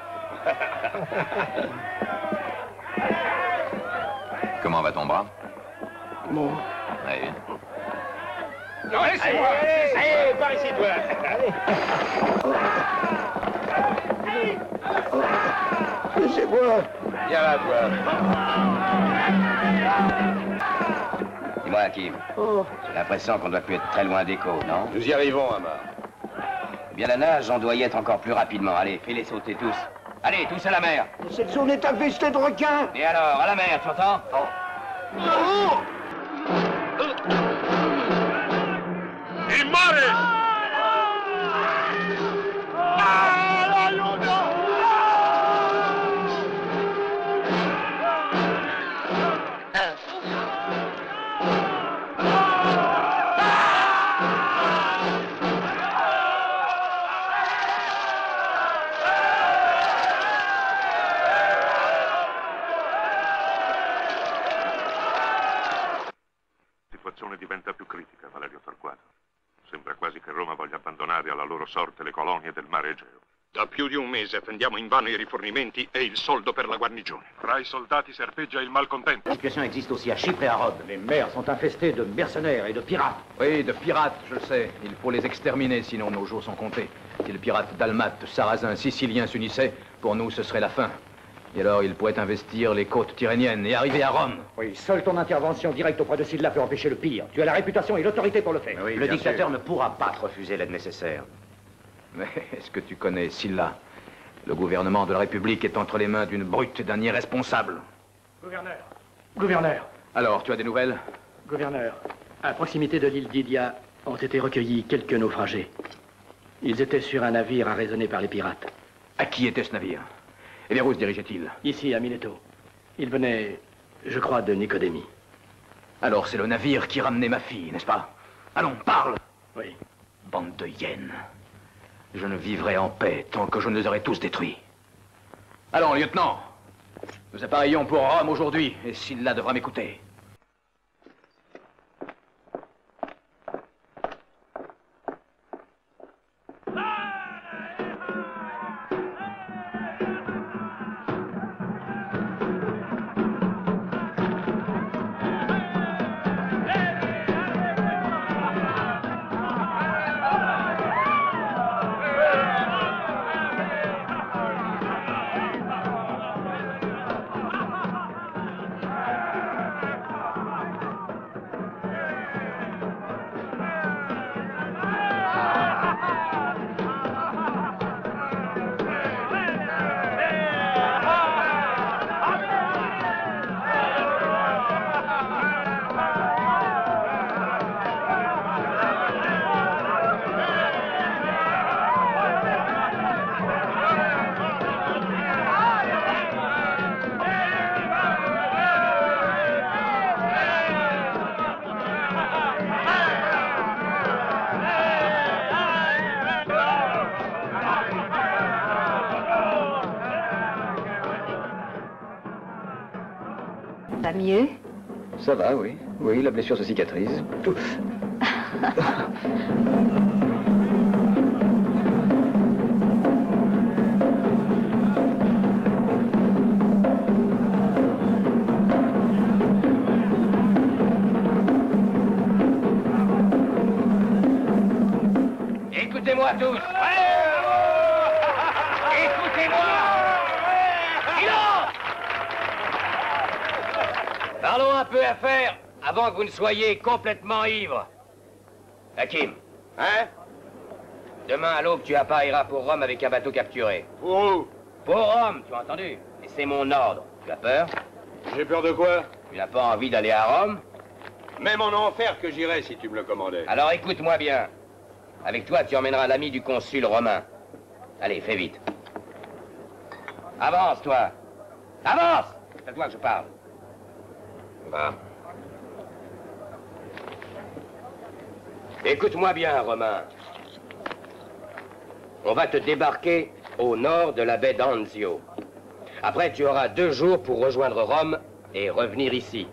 Comment va ton bras? Bon. Oui. Non, laissez-moi. Allez, par ici, toi. Allez. Laissez-moi. Viens là, toi. Dis-moi, Hakim. J'ai l'impression qu'on doit plus être très loin d'Echo, non? Nous y arrivons, Amar. Eh bien, la nage, on doit y être encore plus rapidement. Allez, fais-les sauter tous. Allez, tous à la mer. Cette zone est infestée de requins. Et alors, à la mer, tu entends? Il mare! La situazione diventa più critica, Valerio Torquato. Sembra quasi che Roma voglia abbandonare alla loro sorte le colonie del mare Egeo. Da più di un mese attendiamo invano i rifornimenti e il soldo per la guarnigione. Tra i soldati serpeggia il malcontento. La situation existe aussi à Chypre et à Rhodes. Les mers sont infestées de mercenaires et de pirates. Oui, de pirates, je le sais. Il faut les exterminer, sinon nos jours sont comptés. Si le pirate dalmate, sarrasin, sicilien s'unissait, pour nous ce serait la fin. Et alors il pourrait investir les côtes tyrrhéniennes et arriver à Rome. Oui, seule ton intervention directe auprès de Sylla peut empêcher le pire. Tu as la réputation et l'autorité pour le faire. Oui, le dictateur ne pourra pas te refuser l'aide nécessaire. Mais est-ce que tu connais Sylla? Le gouvernement de la République est entre les mains d'une brute et d'un irresponsable. Gouverneur. Alors, tu as des nouvelles? Gouverneur, à proximité de l'île d'Idia ont été recueillis quelques naufragés. Ils étaient sur un navire arraisonné par les pirates. À qui était ce navire? Et vers où se dirigeait-il? Ici, à Mileto. Il venait, je crois, de Nicodémie. Alors c'est le navire qui ramenait ma fille, n'est-ce pas? Allons, parle! Oui. Bande de hyènes. Je ne vivrai en paix tant que je ne les aurai tous détruits. Allons, lieutenant. Nous appareillons pour Rome aujourd'hui, et Sylla devra m'écouter. Va mieux? Ça va, oui. Oui, la blessure se cicatrise. Ouf. Écoutez-moi tous. Écoutez-moi. Silence. Parlons un peu affaires avant que vous ne soyez complètement ivre. Hakim. Hein? Demain à l'aube, tu appareilleras pour Rome avec un bateau capturé. Pour où? Pour Rome, tu as entendu? Et c'est mon ordre. Tu as peur? J'ai peur de quoi? Tu n'as pas envie d'aller à Rome? Même en enfer que j'irais si tu me le commandais. Alors écoute-moi bien. Avec toi, tu emmèneras l'ami du consul romain. Allez, fais vite. Avance, toi. Avance! C'est à toi que je parle. Va. Écoute-moi bien, Romain. On va te débarquer au nord de la baie d'Anzio. Après, tu auras 2 jours pour rejoindre Rome et revenir ici.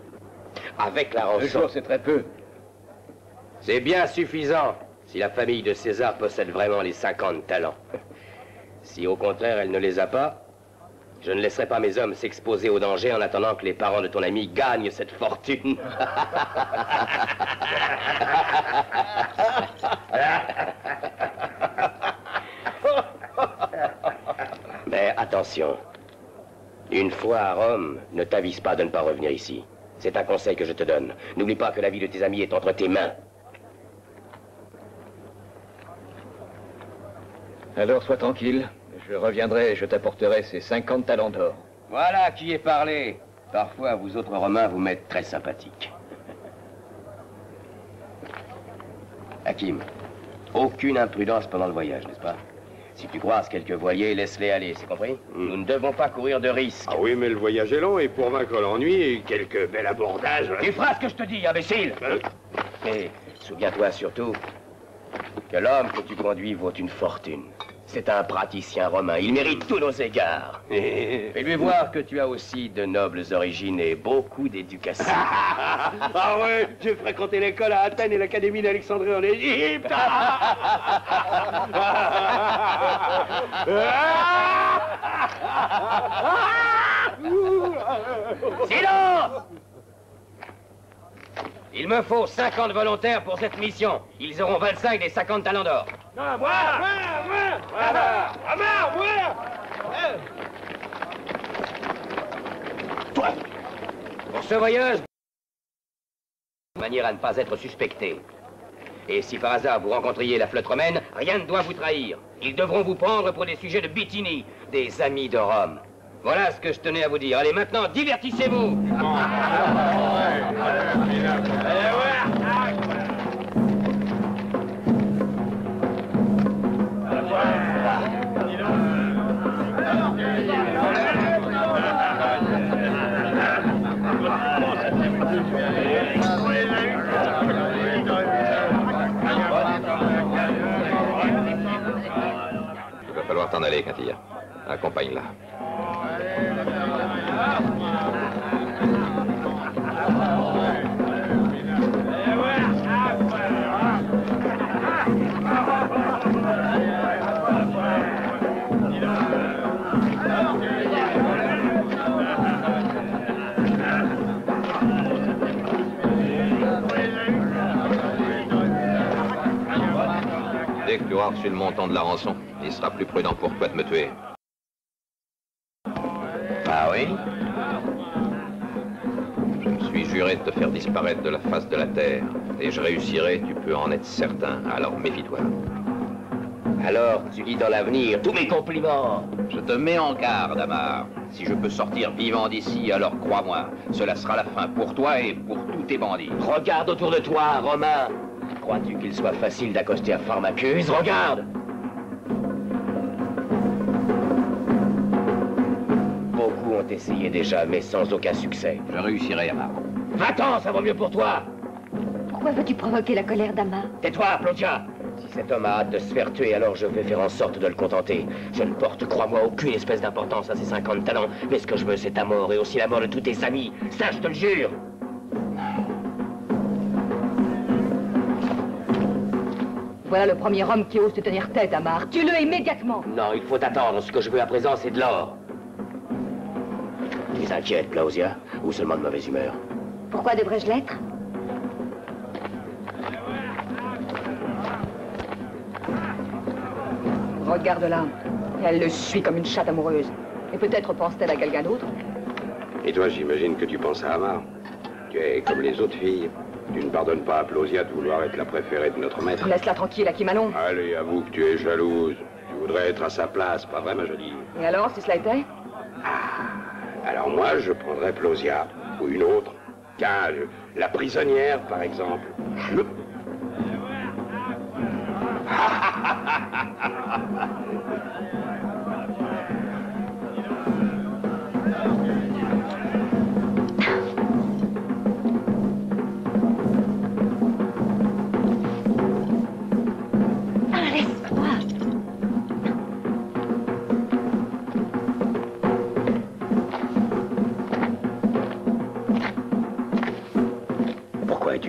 Avec la rançon. 2 jours, c'est très peu. C'est bien suffisant si la famille de César possède vraiment les 50 talents. Si au contraire elle ne les a pas, je ne laisserai pas mes hommes s'exposer au danger en attendant que les parents de ton ami gagnent cette fortune. Mais attention, une fois à Rome, ne t'avise pas de ne pas revenir ici. C'est un conseil que je te donne. N'oublie pas que la vie de tes amis est entre tes mains. Alors sois tranquille. Je reviendrai et je t'apporterai ces 50 talents d'or. Voilà qui est parlé. Parfois, vous autres Romains, vous m'êtes très sympathiques. Hakim, aucune imprudence pendant le voyage, n'est-ce pas? Si tu croises quelques voiliers, laisse-les aller, c'est compris? Nous ne devons pas courir de risques. Ah oui, mais le voyage est long et pour vaincre l'ennui, quelques bels abordages... Tu feras ce que je te dis, imbécile! Et souviens-toi surtout que l'homme que tu conduis vaut une fortune. C'est un praticien romain, il mérite tous nos égards. Fais-lui voir que tu as aussi de nobles origines et beaucoup d'éducation. Ah ouais, j'ai fréquenté l'école à Athènes et l'académie d'Alexandrie en Égypte. Silence! Il me faut 50 volontaires pour cette mission. Ils auront 25 des 50 talents d'or. Non, moi! Toi! Pour ce voyage, de manière à ne pas être suspecté. Et si par hasard vous rencontriez la flotte romaine, rien ne doit vous trahir. Ils devront vous prendre pour des sujets de Bithynie, des amis de Rome. Voilà ce que je tenais à vous dire. Allez, maintenant, divertissez-vous! Il va falloir t'en aller, Katia. Accompagne-la. Dès que tu auras reçu le montant de la rançon, il sera plus prudent pour toi de me tuer. Ah oui? Je me suis juré de te faire disparaître de la face de la terre. Et je réussirai, tu peux en être certain. Alors méfie-toi. Alors, tu lis dans l'avenir tous mes compliments. Je te mets en garde, Amar. Si je peux sortir vivant d'ici, alors crois-moi, cela sera la fin pour toi et pour tous tes bandits. Regarde autour de toi, Romain. Crois-tu qu'il soit facile d'accoster à Pharmacuse? Regarde! Beaucoup ont essayé déjà, mais sans aucun succès. Je réussirai, Amar. Va-t'en, ça vaut mieux pour toi! Pourquoi veux-tu provoquer la colère d'Amar? Tais-toi, Claudia! Si cet homme a hâte de se faire tuer, alors je vais faire en sorte de le contenter. Je ne porte, crois-moi, aucune espèce d'importance à ces 50 talents, mais ce que je veux, c'est ta mort et aussi la mort de tous tes amis. Ça, je te le jure! Voilà le premier homme qui ose te tenir tête, Amar. Tue-le immédiatement. Non, il faut attendre. Ce que je veux à présent, c'est de l'or. Tu es inquiète, Claudia, ou seulement de mauvaise humeur? Pourquoi devrais-je l'être? Regarde-la. Elle le suit comme une chatte amoureuse. Et peut-être pense-t-elle à quelqu'un d'autre? Et toi, j'imagine que tu penses à Amar. Tu es comme les autres filles. Tu ne pardonnes pas à Plausia de vouloir être la préférée de notre maître. Laisse-la tranquille, Akimanon. Allez, avoue que tu es jalouse. Tu voudrais être à sa place, pas vrai, ma jolie? Et alors, si cela était? Alors moi, je prendrais Plausia, ou une autre. Tiens, la prisonnière, par exemple.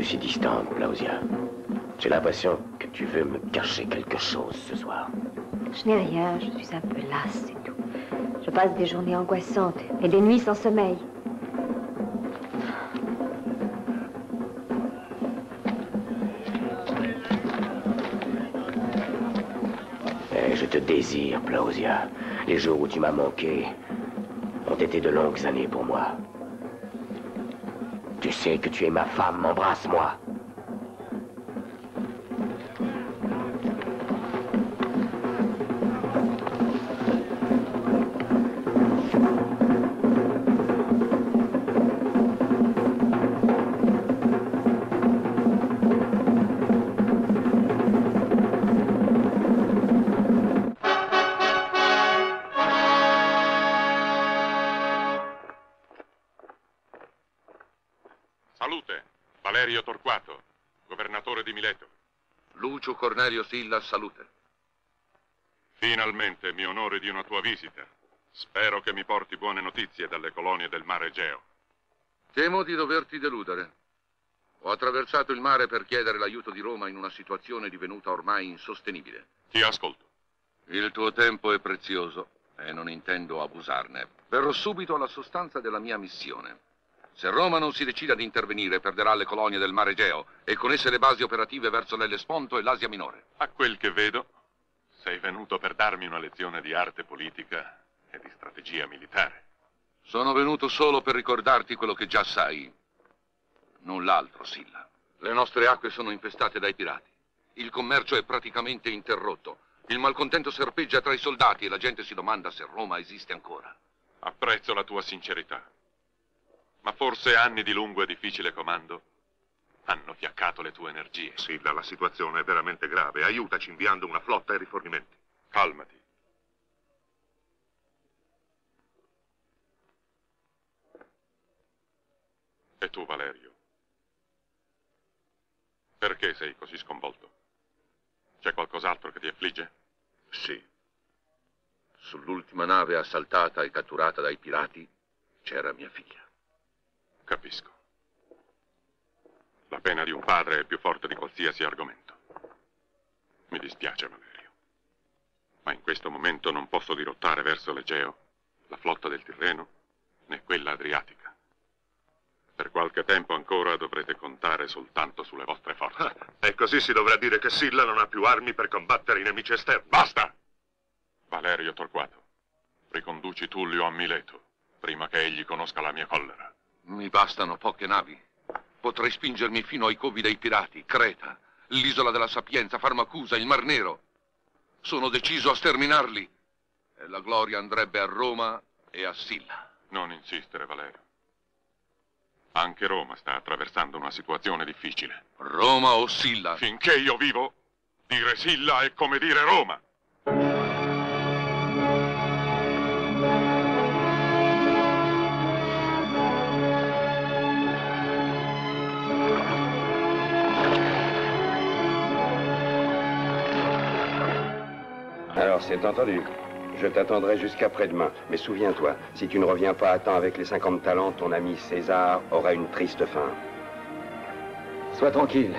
si distante, Claudia. J'ai l'impression que tu veux me cacher quelque chose ce soir. Je n'ai rien, je suis un peu lasse, c'est tout. Je passe des journées angoissantes et des nuits sans sommeil. Je te désire, Claudia. Les jours où tu m'as manqué ont été de longues années pour moi. Tu sais que tu es ma femme, embrasse-moi. Salute, Valerio Torquato, governatore di Mileto. Lucio Cornelio Silla, salute. Finalmente mi onore di una tua visita. Spero che mi porti buone notizie dalle colonie del mare Egeo. Temo di doverti deludere. Ho attraversato il mare per chiedere l'aiuto di Roma in una situazione divenuta ormai insostenibile. Ti ascolto. Il tuo tempo è prezioso e non intendo abusarne. Verrò subito alla sostanza della mia missione. Se Roma non si decide ad intervenire, perderà le colonie del mare Egeo e con esse le basi operative verso l'Ellesponto e l'Asia Minore. A quel che vedo, sei venuto per darmi una lezione di arte politica e di strategia militare. Sono venuto solo per ricordarti quello che già sai. Null'altro, Silla. Le nostre acque sono infestate dai pirati. Il commercio è praticamente interrotto. Il malcontento serpeggia tra i soldati e la gente si domanda se Roma esiste ancora. Apprezzo la tua sincerità. Ma forse anni di lungo e difficile comando hanno fiaccato le tue energie. Silla, la situazione è veramente grave. Aiutaci inviando una flotta e rifornimenti. Calmati. E tu, Valerio? Perché sei così sconvolto? C'è qualcos'altro che ti affligge? Sì. Sull'ultima nave assaltata e catturata dai pirati c'era mia figlia. Capisco. La pena di un padre è più forte di qualsiasi argomento. Mi dispiace, Valerio. Ma in questo momento non posso dirottare verso l'Egeo, la flotta del Tirreno, né quella adriatica. Per qualche tempo ancora dovrete contare soltanto sulle vostre forze. E così si dovrà dire che Silla non ha più armi per combattere i nemici esterni. Basta! Valerio Torquato, riconduci Tullio a Mileto, prima che egli conosca la mia collera. Mi bastano poche navi. Potrei spingermi fino ai covi dei pirati, Creta, l'isola della Sapienza, Farmacusa, il Mar Nero. Sono deciso a sterminarli. E la gloria andrebbe a Roma e a Silla. Non insistere, Valerio. Anche Roma sta attraversando una situazione difficile. Roma o Silla? Finché io vivo, dire Silla è come dire Roma. Alors, c'est entendu. Je t'attendrai jusqu'après-demain. Mais souviens-toi, si tu ne reviens pas à temps avec les 50 talents, ton ami César aura une triste fin. Sois tranquille.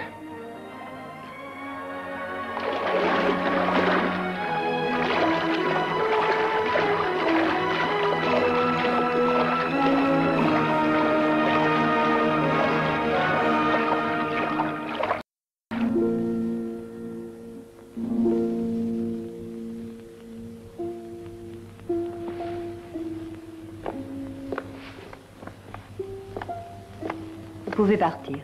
Vous pouvez partir.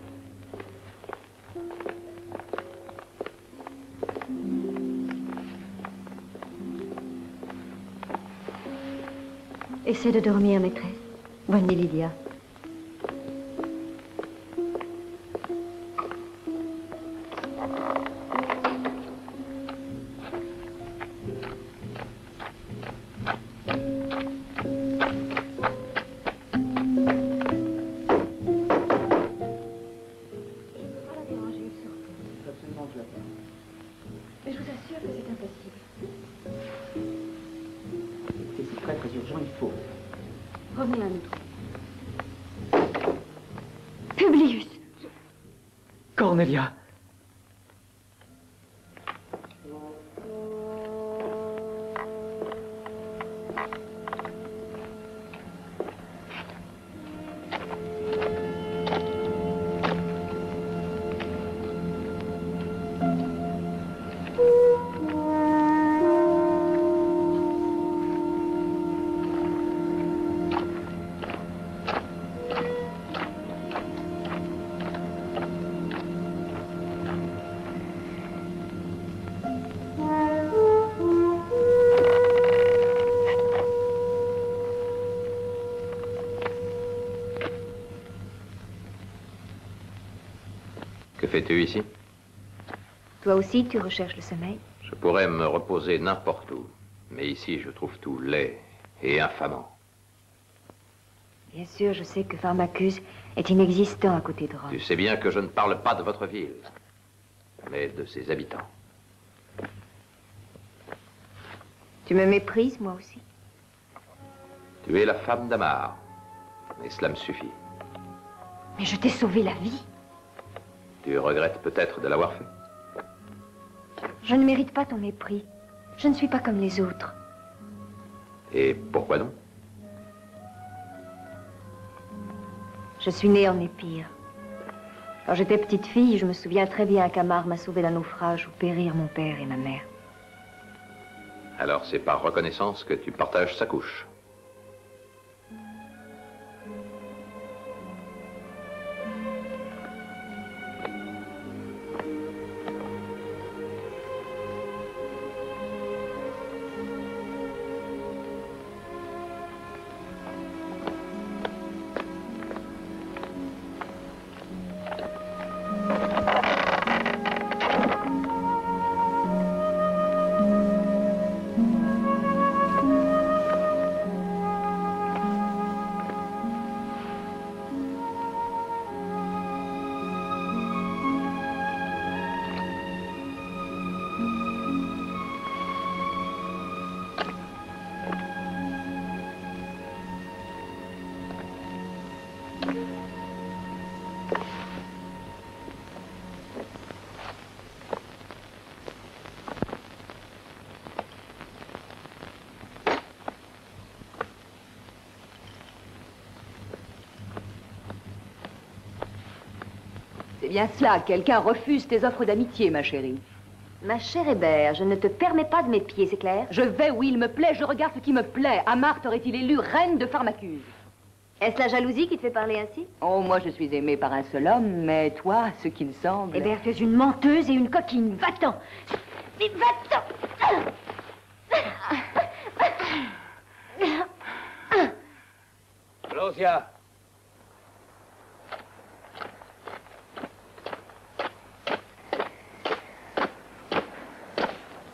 Essaie de dormir, maîtresse. Bonne nuit, Lydia. Mais je vous assure que c'est impossible. C'est très très urgent, il faut. Revenez à nous. Publius! Cornelia. Que fais-tu ici? Toi aussi, tu recherches le sommeil? Je pourrais me reposer n'importe où, mais ici, je trouve tout laid et infamant. Bien sûr, je sais que Pharmacuse est inexistant à côté de Rome. Tu sais bien que je ne parle pas de votre ville, mais de ses habitants. Tu me méprises, moi aussi? Tu es la femme d'Amar, et cela me suffit. Mais je t'ai sauvé la vie. Tu regrettes peut-être de l'avoir fait? Je ne mérite pas ton mépris. Je ne suis pas comme les autres. Et pourquoi non? Je suis née en Épire. Quand j'étais petite fille, je me souviens très bien qu'Amar m'a sauvée d'un naufrage où périrent mon père et ma mère. Alors c'est par reconnaissance que tu partages sa couche. C'est bien cela, quelqu'un refuse tes offres d'amitié, ma chérie. Ma chère Hébert, je ne te permets pas de m'épier, c'est clair? Je vais où il me plaît, je regarde ce qui me plaît. Amar t'aurait-il élu reine de Pharmacuse? Est-ce la jalousie qui te fait parler ainsi? Oh, moi je suis aimée par un seul homme, mais toi, ce qu'il semble... Hébert, tu es une menteuse et une coquine. Va-t'en! Mais va-t'en! Claudia.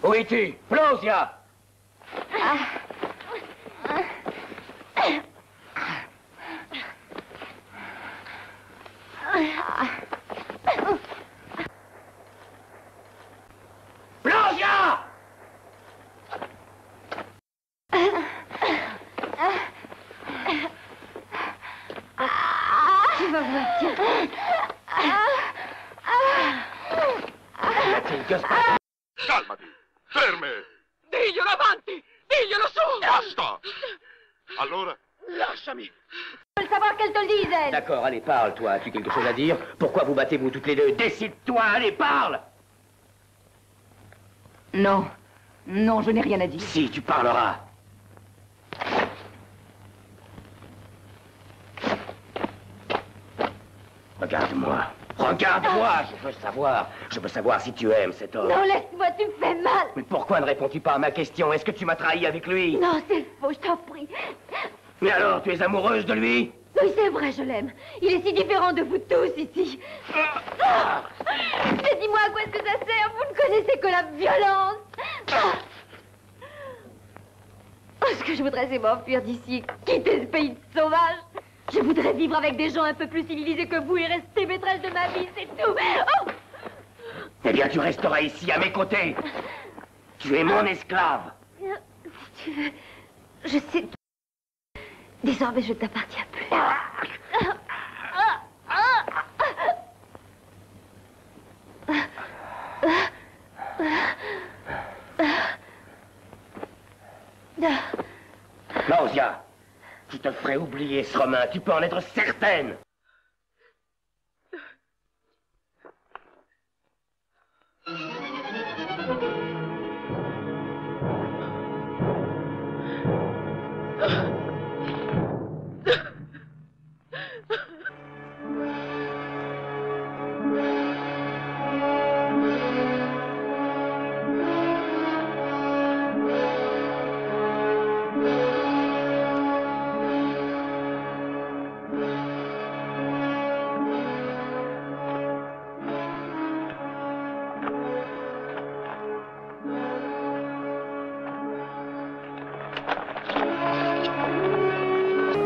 Où es-tu? Claudia! Claudia! Tu vas voir, tiens. Calmati! Ferme! Diglielo avanti! Diglielo su! Basta! Allora? Lasciami! Je veux savoir qu'elle te le dise, elle. D'accord, allez, parle, toi. As-tu quelque chose à dire? Pourquoi vous battez-vous toutes les deux? Décide-toi, allez, parle! Non. Non, je n'ai rien à dire. Si, tu parleras. Regarde-moi. Regarde-moi, je veux savoir si tu aimes cet homme. Non, laisse-moi, tu me fais mal. Mais pourquoi ne réponds-tu pas à ma question? Est-ce que tu m'as trahi avec lui? Non, c'est faux, je t'en prie. Mais alors, tu es amoureuse de lui? Oui, c'est vrai, je l'aime. Il est si différent de vous tous ici. Mais dis-moi à quoi est-ce que ça sert? Vous ne connaissez que la violence. Oh, ce que je voudrais, c'est m'enfuir d'ici, quitter ce pays de sauvages. Je voudrais vivre avec des gens un peu plus civilisés que vous et rester maîtresse de ma vie, c'est tout. Oh! Eh bien, tu resteras ici, à mes côtés. Tu es mon esclave. Si tu veux, je sais... Désormais, je ne t'appartiens plus. Claudia, tu te ferais oublier ce Romain, tu peux en être certaine.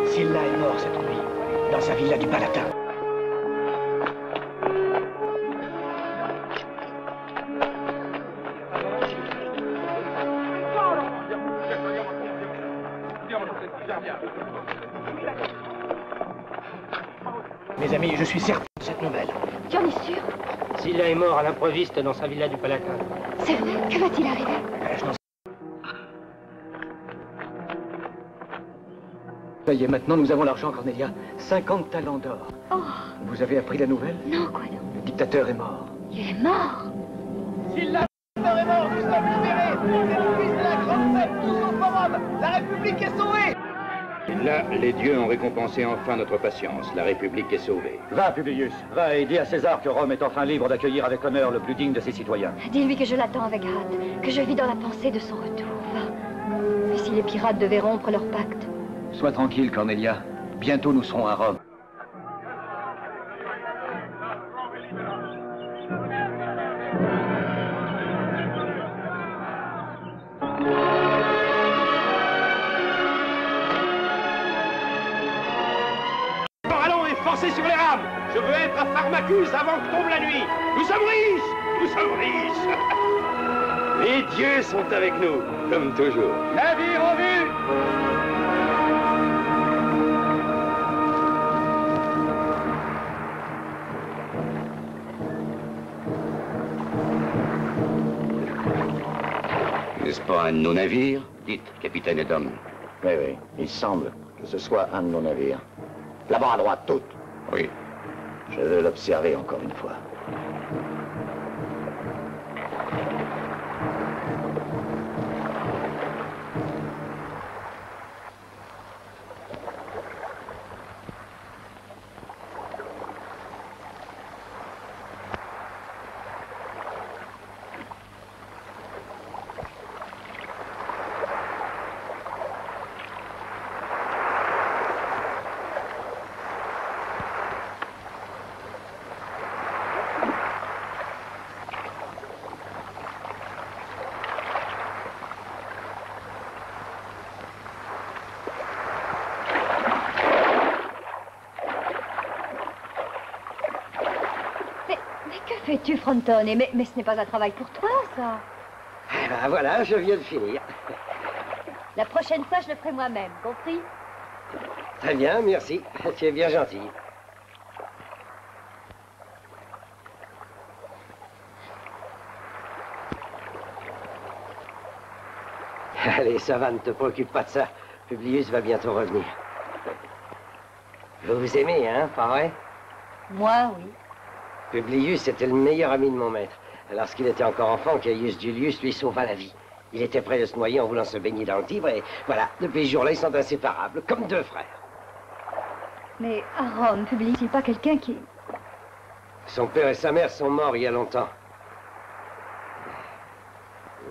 Silla est mort cette nuit, dans sa villa du Palatin. Mes amis, je suis certain de cette nouvelle. Tu en es sûr? Silla est mort à l'improviste dans sa villa du Palatin. C'est vrai. Que va-t-il arriver? Ça y est, maintenant nous avons l'argent, Cornelia. 50 talents d'or. Oh. Vous avez appris la nouvelle? Non, quoi non? Le dictateur est mort. Il est mort. Silla est mort, nous sommes libérés. C'est le fils de la grande fête, tous au forum. La République est sauvée. Là, les dieux ont récompensé enfin notre patience. La République est sauvée. Va, Publius, va et dis à César que Rome est enfin libre d'accueillir avec honneur le plus digne de ses citoyens. Dis-lui que je l'attends avec hâte, que je vis dans la pensée de son retour. Va. Et si les pirates devaient rompre leur pacte? Sois tranquille, Cornelia. Bientôt nous serons à Rome. Allons et forcez sur les rames. Je veux être à Pharmacus avant que tombe la nuit. Nous sommes riches. Nous sommes riches. Les dieux sont avec nous, comme toujours. Navire en vue. N'est-ce pas un de nos navires? Dites, capitaine Edom. Oui, oui, il semble que ce soit un de nos navires. Là-bas à droite, toute. Oui. Je veux l'observer encore une fois. Que fais-tu, Frontone? Mais ce n'est pas un travail pour toi, ça. Eh ben voilà, je viens de finir. La prochaine fois, je le ferai moi-même, compris? Très bien, merci. Tu es bien gentil. Allez, ça va, ne te préoccupe pas de ça. Publius va bientôt revenir. Vous vous aimez, hein, pas vrai? Moi, oui. Publius était le meilleur ami de mon maître. Lorsqu'il était encore enfant, Caius Julius lui sauva la vie. Il était près de se noyer en voulant se baigner dans le Tibre et voilà, depuis ce jour-là, ils sont inséparables, comme deux frères. Mais à Rome, Publius n'est pas quelqu'un qui... Son père et sa mère sont morts il y a longtemps.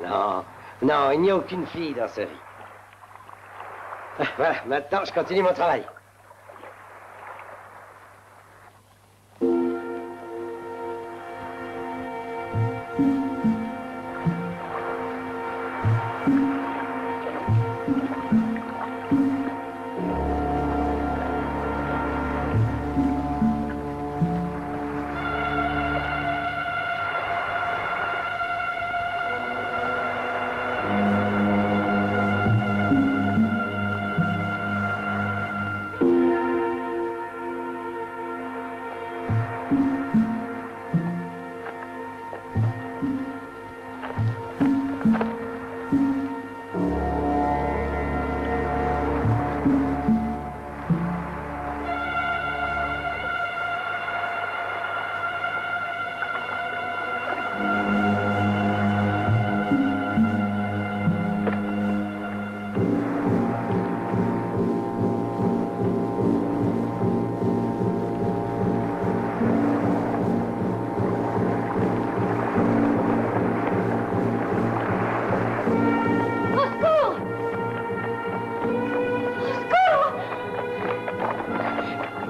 Non, non, il n'y a aucune fille dans sa vie. Voilà, maintenant, je continue mon travail.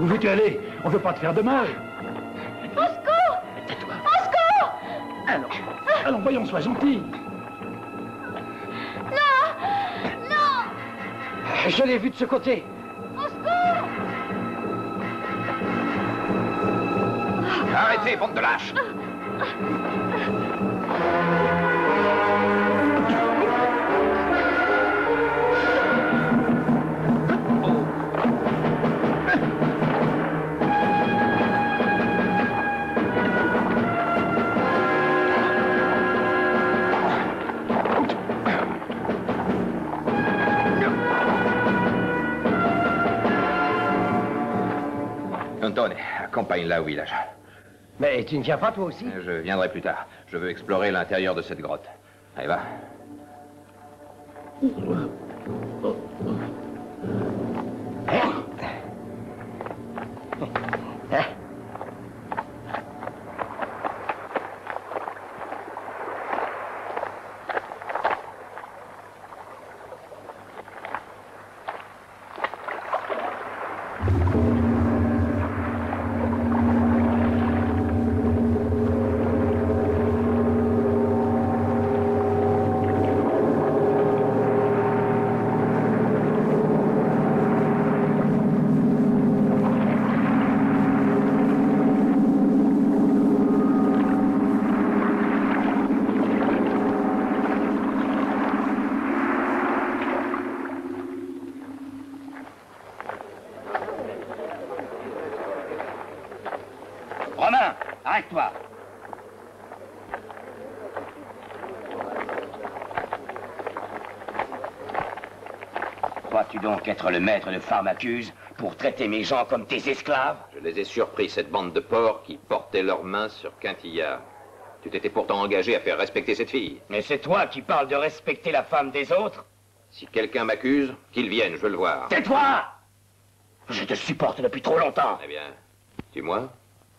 Où veux-tu aller? On veut pas te faire de mal. Au secours! Tais-toi. Au secours! Allons, voyons, sois gentil. Non! Non! Je l'ai vu de ce côté. Au secours! Arrêtez, bande de lâches! Antone, accompagne-la au village. Mais tu ne viens pas toi aussi? Je viendrai plus tard. Je veux explorer l'intérieur de cette grotte. Allez, va. Romain, arrête-toi. Crois-tu donc être le maître de Pharmacuse pour traiter mes gens comme tes esclaves? Je les ai surpris, cette bande de porcs qui portaient leurs mains sur Quintilla. Tu t'étais pourtant engagé à faire respecter cette fille. Mais c'est toi qui parles de respecter la femme des autres? Si quelqu'un m'accuse, qu'il vienne, je veux le voir. Tais-toi! Je te supporte depuis trop longtemps. Eh bien, tue-moi.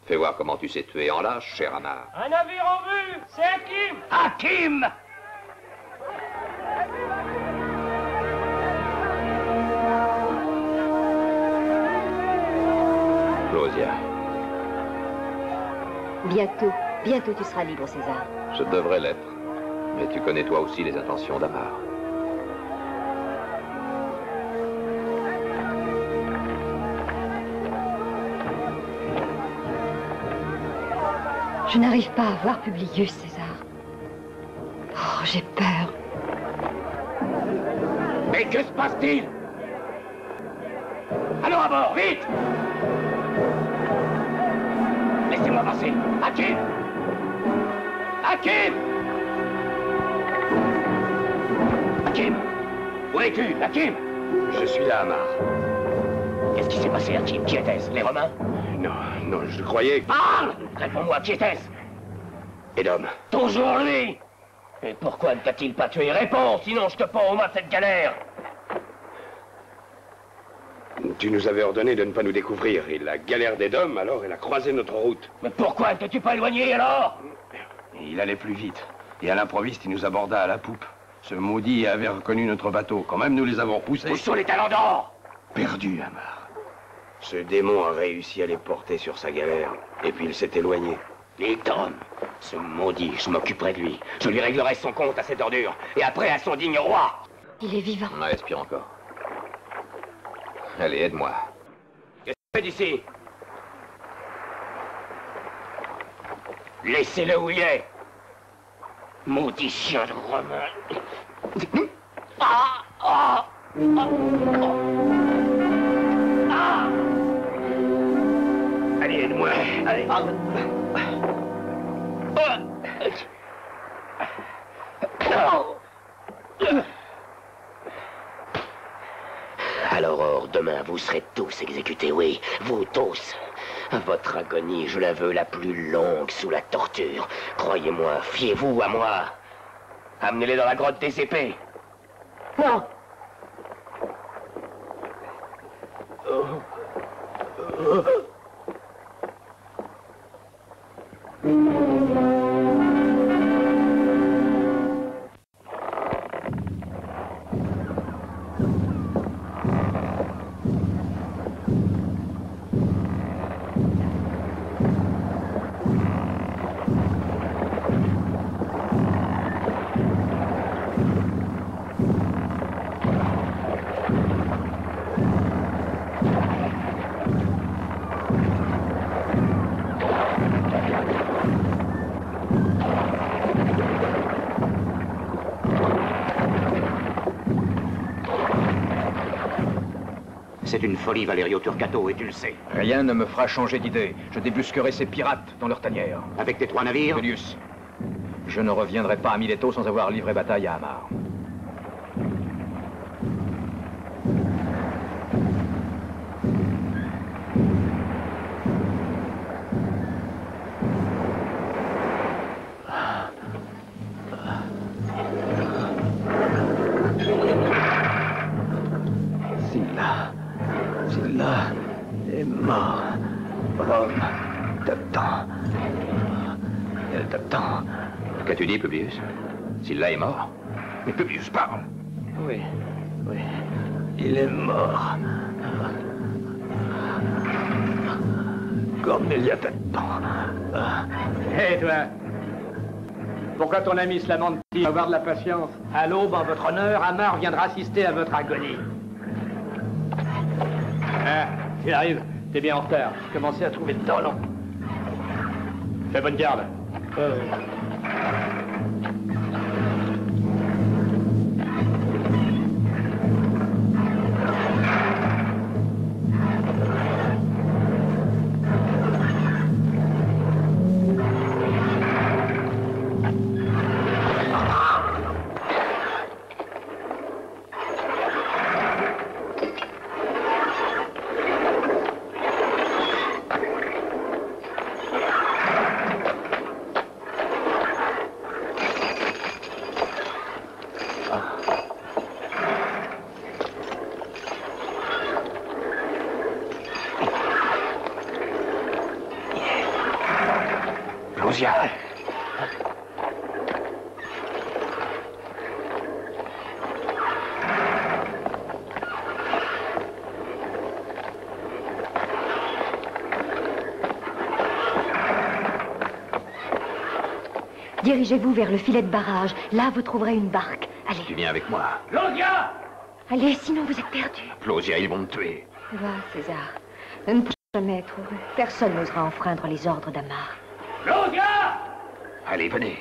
Fais voir comment tu sais tuer en lâche, cher Amar. Un navire en vue, c'est Hakim! Hakim! Claudia, Bientôt tu seras libre, César. je devrais l'être. Mais tu connais toi aussi les intentions d'Amar. Je n'arrive pas à voir Publius, César. Oh, j'ai peur. Mais que se passe-t-il? Allons à bord, vite! Laissez-moi passer. Hakim! Hakim! Hakim! Où es-tu, Hakim? Je suis là, Amar. Qu'est-ce qui s'est passé, Hakim? Qui était-ce? Les Romains? Non, je croyais... Parle! Réponds-moi, qui était-ce? Edom. Toujours lui! Et pourquoi ne t'a-t-il pas tué? Réponds, sinon je te pends au mât de cette galère! Tu nous avais ordonné de ne pas nous découvrir. Et la galère d'Edom, alors, elle a croisé notre route. Mais pourquoi ne t'es-tu pas éloigné, alors? Il allait plus vite. Et à l'improviste, il nous aborda à la poupe. Ce maudit avait reconnu notre bateau. Quand même, nous les avons poussés. Où sont les talents d'or? Perdus, Amar. Ce démon a réussi à les porter sur sa galère. Et puis il s'est éloigné. Edom, ce maudit, je m'occuperai de lui. Je lui réglerai son compte à cette ordure. Et après, à son digne roi. Il est vivant. On respire encore. Allez, aide-moi. Qu'est-ce que tu fais d'ici? Laissez-le où il est. Maudit chien de Romain. Ah! Ah! Ah! Allez, aide-moi. Allez. Alors, demain, vous serez tous exécutés, oui, vous tous. Votre agonie, je la veux la plus longue sous la torture. Croyez-moi, fiez-vous à moi. Amenez-les dans la grotte des épées. Non. C'est une folie, Valerio Turcato, et tu le sais. Rien ne me fera changer d'idée. Je débusquerai ces pirates dans leur tanière. Avec tes 3 navires? Publius, je ne reviendrai pas à Mileto sans avoir livré bataille à Hamar. Sylla est mort. Rome t'attend. Elle t'attend. Qu'as-tu dit, Publius? Sylla est mort? Mais Publius, parle! Oui, oui. Il est mort. Cornelia t'attend. Hé, toi! Pourquoi ton ami Slamanti va avoir de la patience? À l'aube, en votre honneur, Hamar viendra assister à votre agonie. Ah, il arrive. T'es bien en retard. Je commençais à trouver le temps long. Fais bonne garde. Dirigez-vous vers le filet de barrage. Là, vous trouverez une barque. Allez. Tu viens avec moi. Claudia! Allez, sinon vous êtes perdu. Claudia, ils vont me tuer. Va, César. Ne pourra jamais être heureux. Personne n'osera enfreindre les ordres d'Hamar. Claudia! Allez, venez.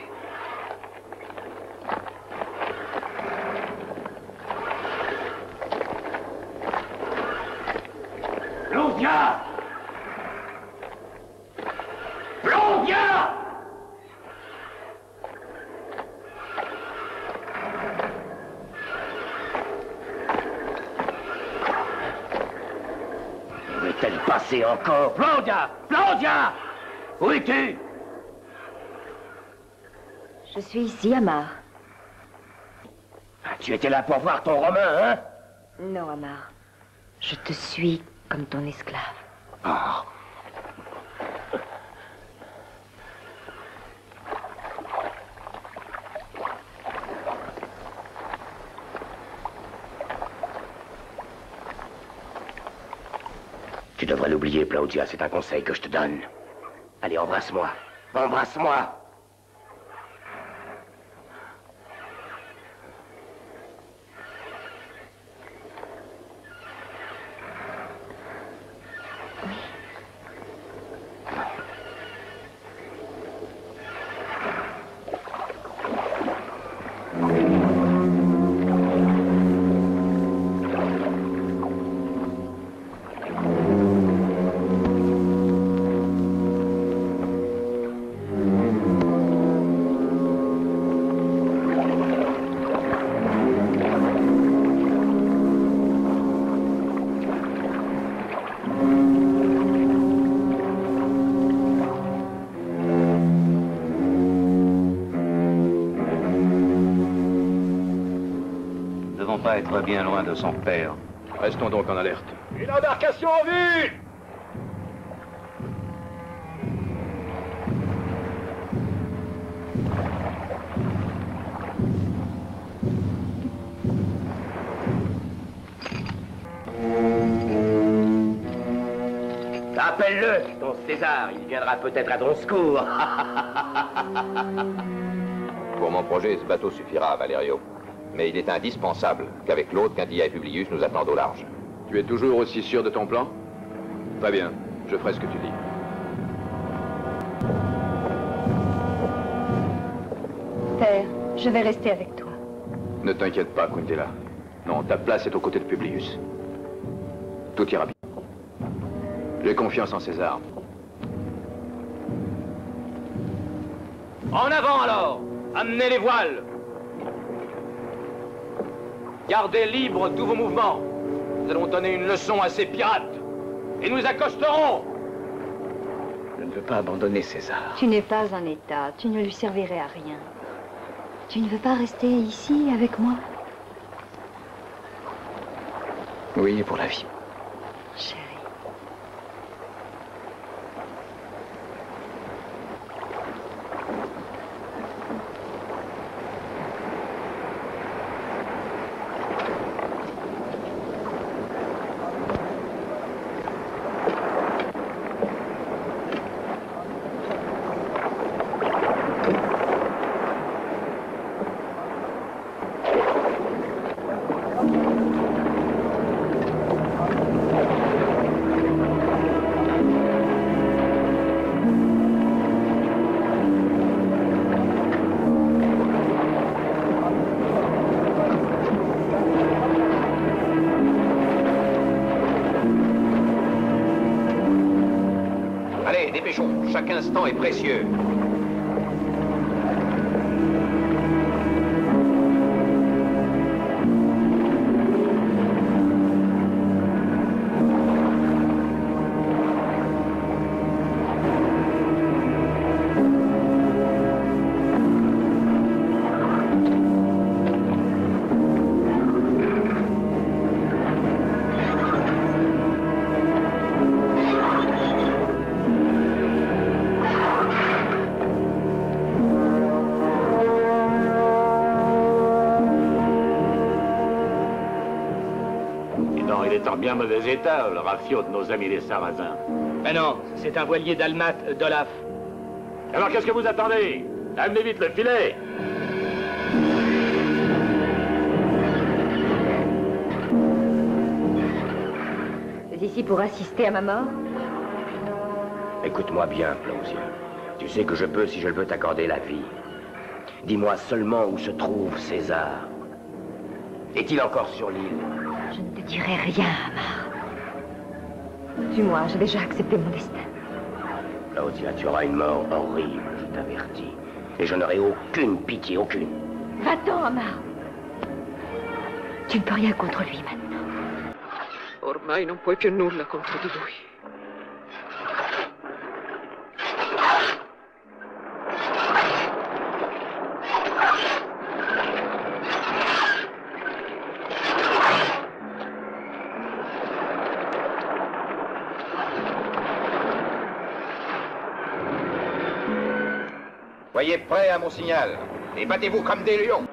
Claudia! Claudia! Veut-elle passer encore? Claudia! Claudia! Où es-tu? Je suis ici, Hamar. Tu étais là pour voir ton Romain, hein? Non, Hamar. Je te suis comme ton esclave. Oh. Tu devrais l'oublier, Claudia, c'est un conseil que je te donne. Allez, embrasse-moi. Embrasse-moi. Pas être bien loin de son père. Restons donc en alerte. Une embarcation en vue! Appelle-le, ton César, il viendra peut-être à ton secours. Pour mon projet, ce bateau suffira, Valerio. Mais il est indispensable qu'avec l'autre, Candia et Publius nous attendent au large. Tu es toujours aussi sûr de ton plan? Très bien, je ferai ce que tu dis. Père, je vais rester avec toi. Ne t'inquiète pas, Quintella. Non, ta place est aux côtés de Publius. Tout ira bien. J'ai confiance en César. En avant alors! Amenez les voiles! Gardez libres tous vos mouvements. Nous allons donner une leçon à ces pirates. Et nous accosterons! Je ne veux pas abandonner César. Tu n'es pas en état. Tu ne lui servirais à rien. Tu ne veux pas rester ici avec moi? Oui, pour la vie. Chérie. Allez, dépêchons. Chaque instant est précieux. Il est en bien mauvais état, le rafio de nos amis les Sarrasins. Mais non, c'est un voilier dalmate d'Olaf. Alors qu'est-ce que vous attendez? Amenez vite le filet! C'est ici pour assister à ma mort? Écoute-moi bien, Plausia. Tu sais que je peux, si je le veux, t'accorder la vie. Dis-moi seulement où se trouve César. Est-il encore sur l'île? Je ne te dirai rien, Amar. Tue-moi, j'ai déjà accepté mon destin. Plausia, tu auras une mort horrible, je t'avertis. Et je n'aurai aucune pitié, aucune. Va-t'en, Amar. Tu ne peux rien contre lui maintenant. Ormai non puoi più nulla contro di lui. Soyez prêts à mon signal et battez-vous comme des lions.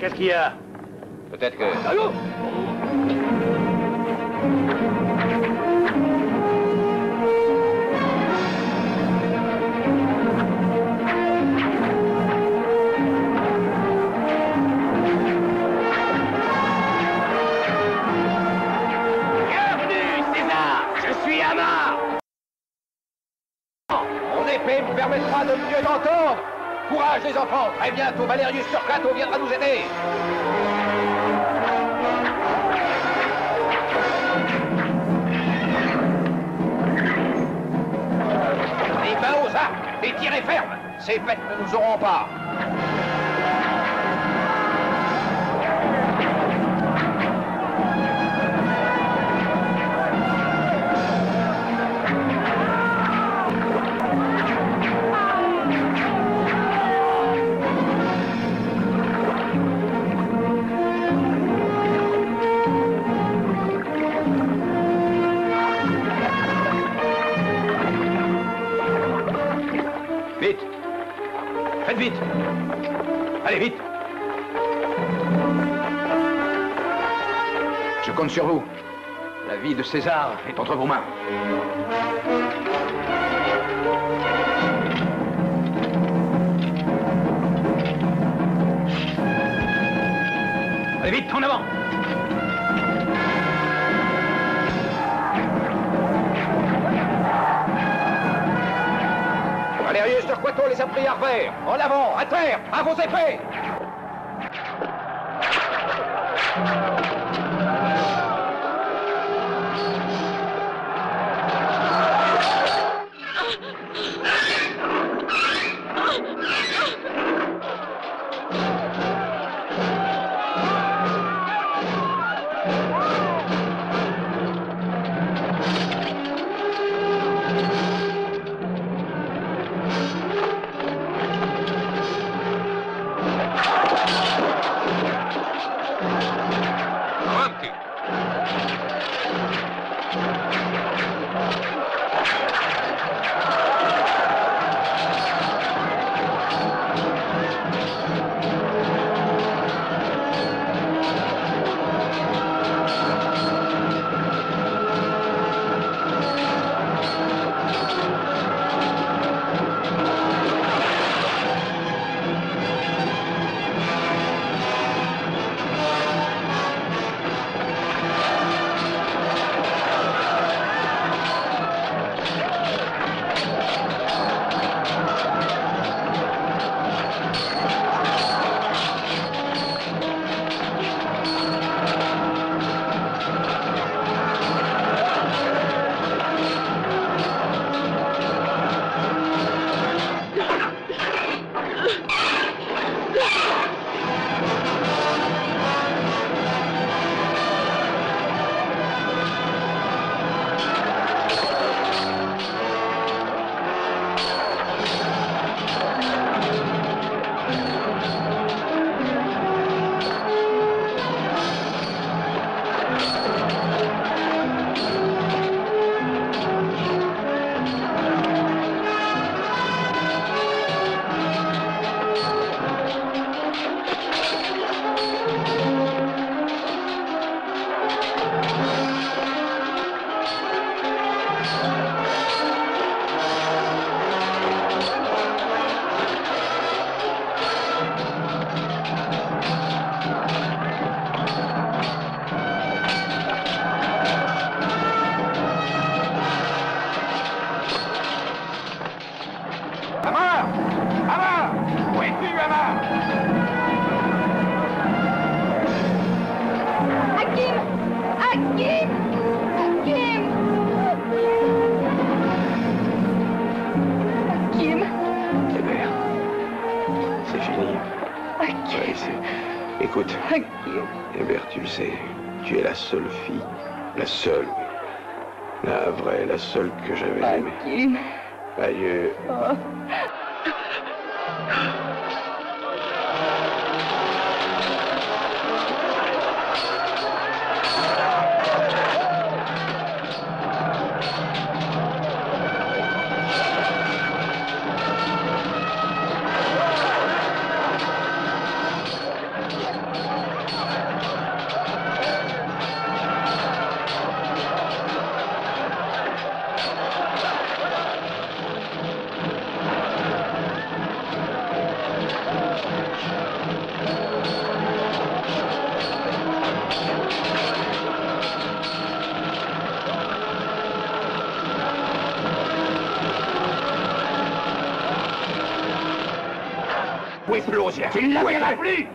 Qu'est-ce qu'il y a? Peut-être que... Allô? Mon épée me permettra de mieux t'entendre. Courage les enfants, très bientôt Valérius Turcato viendra nous aider. Les mains aux arcs et tirez ferme. Ces bêtes ne nous auront pas. Vite! Faites vite! Allez, vite! Je compte sur vous. La vie de César est entre vos mains. Allez, vite, en avant! Valérius Turcato les a pris à revers. En avant, à terre, à vos épées! Écoute, Hébert, tu le sais, tu es la seule fille, la seule, la vraie, la seule que j'avais aimée. Adieu. Oh. Où est Plausia? Tu ne la verras plus!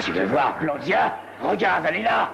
Tu veux voir Claudia? Regarde, elle est là!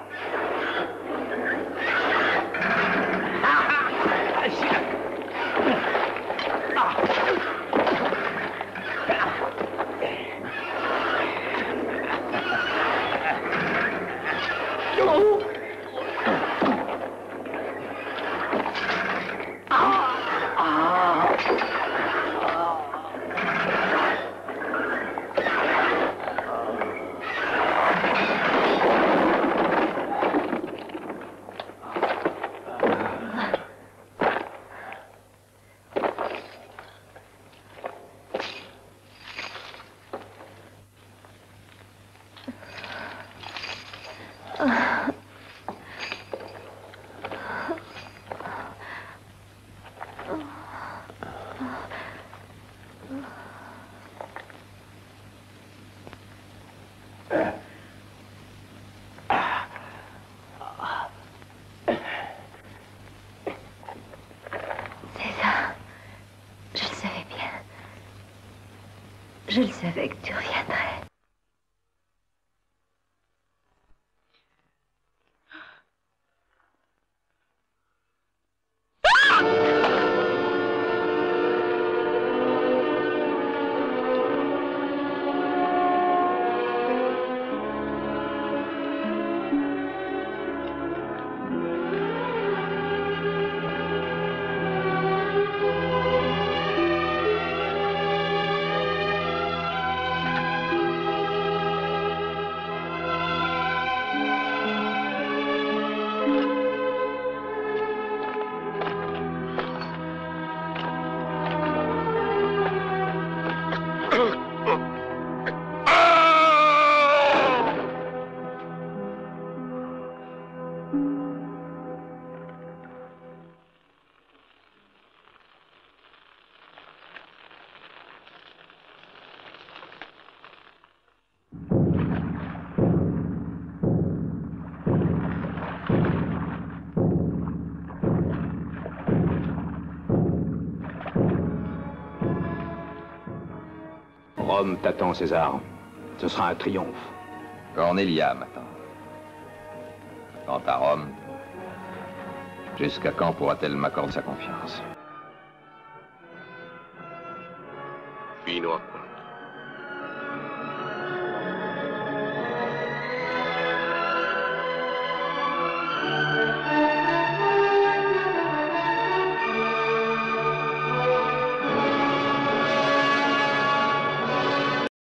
Je le savais que tu reviendrais. Rome t'attend, César. Ce sera un triomphe. Cornelia m'attend. Quant à Rome, jusqu'à quand pourra-t-elle m'accorder sa confiance? Fino a quando.